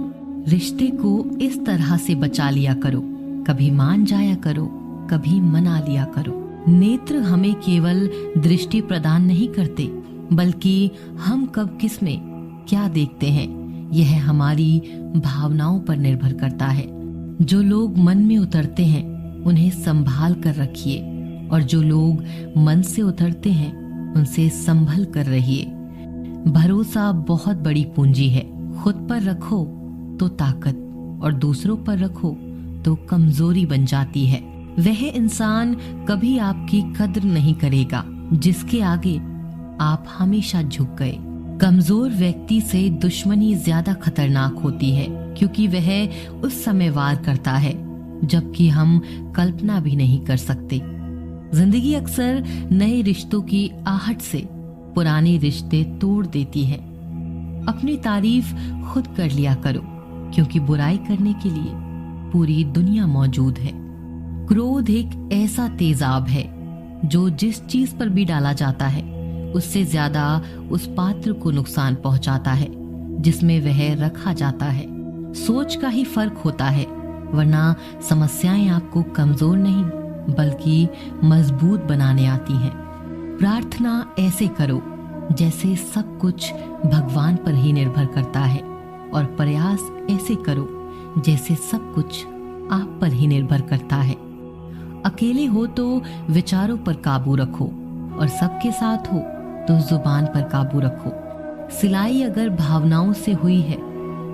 रिश्ते को इस तरह से बचा लिया करो, कभी मान जाया करो, कभी मना लिया करो। नेत्र हमें केवल दृष्टि प्रदान नहीं करते, बल्कि हम कब किस में क्या देखते हैं यह हमारी भावनाओं पर निर्भर करता है। जो लोग मन में उतरते हैं उन्हें संभाल कर रखिए, और जो लोग मन से उतरते हैं उनसे संभल कर रहिए। भरोसा बहुत बड़ी पूंजी है। खुद पर रखो तो ताकत, और दूसरों पर रखो तो कमजोरी बन जाती है। वह इंसान कभी आपकी कद्र नहीं करेगा जिसके आगे आप हमेशा झुक गए। कमजोर व्यक्ति से दुश्मनी ज्यादा खतरनाक होती है, क्योंकि वह उस समय वार करता है जबकि हम कल्पना भी नहीं कर सकते। जिंदगी अक्सर नए रिश्तों की आहट से पुराने रिश्ते तोड़ देती है। अपनी तारीफ खुद कर लिया करो, क्योंकि बुराई करने के लिए पूरी दुनिया मौजूद है। क्रोध एक ऐसा तेजाब है जो जिस चीज पर भी डाला जाता है उससे ज्यादा उस पात्र को नुकसान पहुंचाता है जिसमें वह रखा जाता है। सोच का ही फर्क होता है, वरना समस्याएं आपको कमजोर नहीं बल्कि मजबूत बनाने आती हैं। प्रार्थना ऐसे करो जैसे सब कुछ भगवान पर ही निर्भर करता है, और प्रयास ऐसे करो जैसे सब कुछ आप पर ही निर्भर करता है। अकेले हो तो विचारों पर काबू रखो, और सबके साथ हो तो जुबान पर काबू रखो। सिलाई अगर भावनाओं से हुई है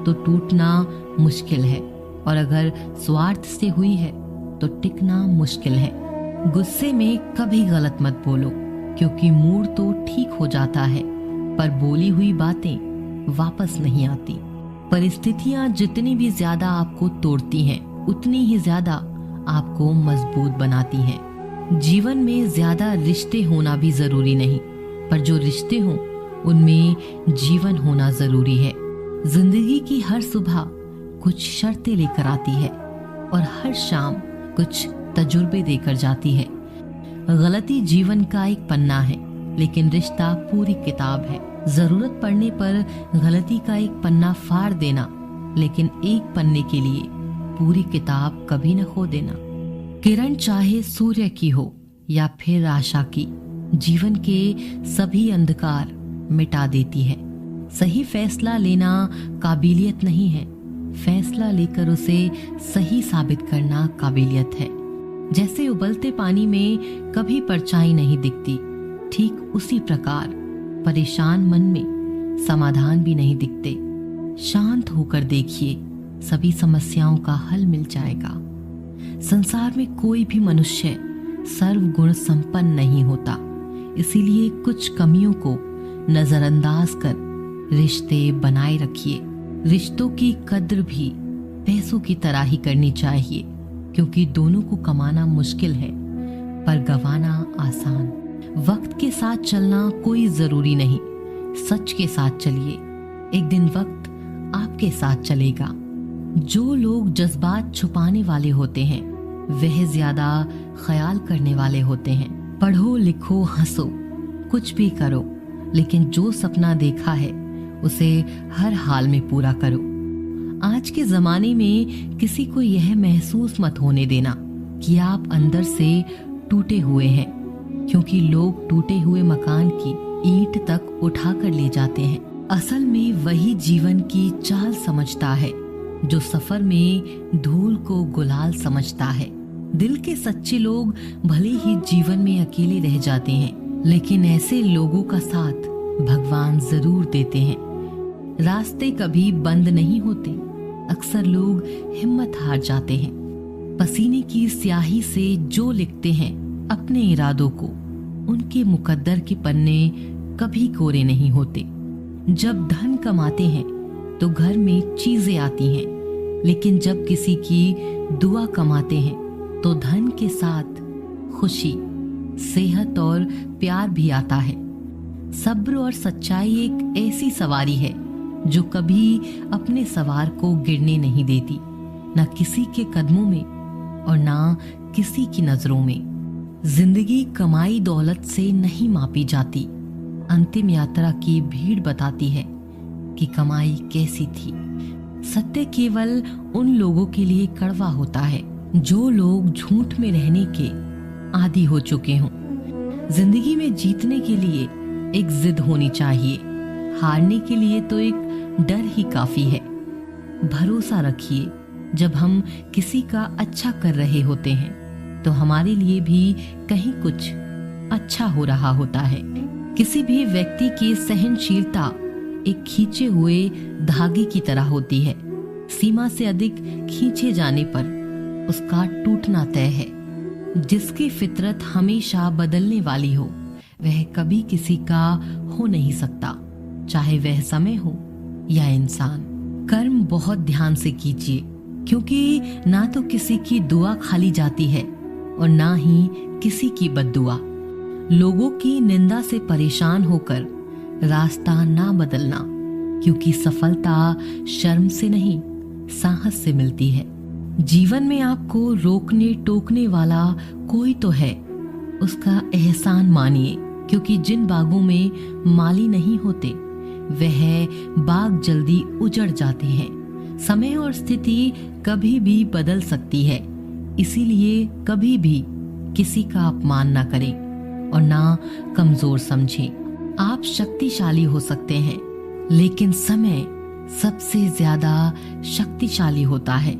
तो टूटना मुश्किल है, और अगर स्वार्थ से हुई है तो टिकना मुश्किल है। गुस्से में कभी गलत मत बोलो, क्योंकि मूड तो ठीक हो जाता है पर बोली हुई बातें वापस नहीं आती। परिस्थितियां जितनी भी ज्यादा आपको तोड़ती हैं उतनी ही ज्यादा आपको मजबूत बनाती हैं। जीवन में ज्यादा रिश्ते होना भी जरूरी नहीं, पर जो रिश्ते हों उनमें जीवन होना जरूरी है। जिंदगी की हर सुबह कुछ शर्तें लेकर आती है, और हर शाम कुछ तजुर्बे देकर जाती है। गलती जीवन का एक पन्ना है, लेकिन रिश्ता पूरी किताब है। जरूरत पड़ने पर गलती का एक पन्ना फाड़ देना, लेकिन एक पन्ने के लिए पूरी किताब कभी न खो देना। किरण चाहे सूर्य की हो या फिर आशा की, जीवन के सभी अंधकार मिटा देती है। सही फैसला लेना काबिलियत नहीं है, फैसला लेकर उसे सही साबित करना काबिलियत है। जैसे उबलते पानी में कभी परछाई नहीं दिखती, ठीक उसी प्रकार परेशान मन में समाधान भी नहीं दिखते। शांत होकर देखिए, सभी समस्याओं का हल मिल जाएगा। संसार में कोई भी मनुष्य सर्वगुण संपन्न नहीं होता, इसीलिए कुछ कमियों को नजरअंदाज कर रिश्ते बनाए रखिए। रिश्तों की कद्र भी पैसों की तरह ही करनी चाहिए, क्योंकि दोनों को कमाना मुश्किल है पर गंवाना आसान। वक्त के साथ चलना कोई जरूरी नहीं, सच के साथ चलिए, एक दिन वक्त आपके साथ चलेगा। जो लोग जज्बात छुपाने वाले होते हैं वह ज्यादा ख्याल करने वाले होते हैं। पढ़ो लिखो हंसो कुछ भी करो, लेकिन जो सपना देखा है उसे हर हाल में पूरा करो। आज के जमाने में किसी को यह महसूस मत होने देना कि आप अंदर से टूटे हुए हैं, क्योंकि लोग टूटे हुए मकान की ईंट तक उठा कर ले जाते हैं। असल में वही जीवन की चाल समझता है जो सफर में धूल को गुलाल समझता है। दिल के सच्चे लोग भले ही जीवन में अकेले रह जाते हैं, लेकिन ऐसे लोगों का साथ भगवान जरूर देते हैं। रास्ते कभी बंद नहीं होते, अक्सर लोग हिम्मत हार जाते हैं। पसीने की स्याही से जो लिखते हैं अपने इरादों को, उनके मुकद्दर के पन्ने कभी कोरे नहीं होते। जब धन कमाते हैं तो घर में चीजें आती हैं, लेकिन जब किसी की दुआ कमाते हैं तो धन के साथ खुशी, सेहत और प्यार भी आता है। सब्र और सच्चाई एक ऐसी सवारी है जो कभी अपने सवार को गिरने नहीं देती, न किसी के कदमों में और न किसी की नजरों में। जिंदगी कमाई दौलत से नहीं मापी जाती। अंतिम यात्रा की भीड़ बताती है कि कमाई कैसी थी। सत्य केवल उन लोगों के लिए कड़वा होता है जो लोग झूठ में रहने के आदी हो चुके हों। जिंदगी में जीतने के लिए एक जिद होनी चाहिए, हारने के लिए तो एक डर ही काफी है। भरोसा रखिए, जब हम किसी का अच्छा कर रहे होते हैं तो हमारे लिए भी कहीं कुछ अच्छा हो रहा होता है। किसी भी व्यक्ति की सहनशीलता एक खींचे हुए धागे की तरह होती है। सीमा से अधिक खींचे जाने पर उसका टूटना तय है। जिसकी फितरत हमेशा बदलने वाली हो वह कभी किसी का हो नहीं सकता, चाहे वह समय हो या इंसान। कर्म बहुत ध्यान से कीजिए, क्योंकि ना तो किसी की दुआ खाली जाती है और ना ही किसी की बद्दुआ। लोगों की निंदा से परेशान होकर रास्ता ना बदलना, क्योंकि सफलता शर्म से नहीं साहस से मिलती है। जीवन में आपको रोकने टोकने वाला कोई तो है, उसका एहसान मानिए, क्योंकि जिन बागों में माली नहीं होते वह बाग जल्दी उजड़ जाते हैं। समय और स्थिति कभी भी बदल सकती है, इसीलिए कभी भी किसी का अपमान ना करें और ना कमजोर समझें। आप शक्तिशाली हो सकते हैं, लेकिन समय सबसे ज्यादा शक्तिशाली होता है।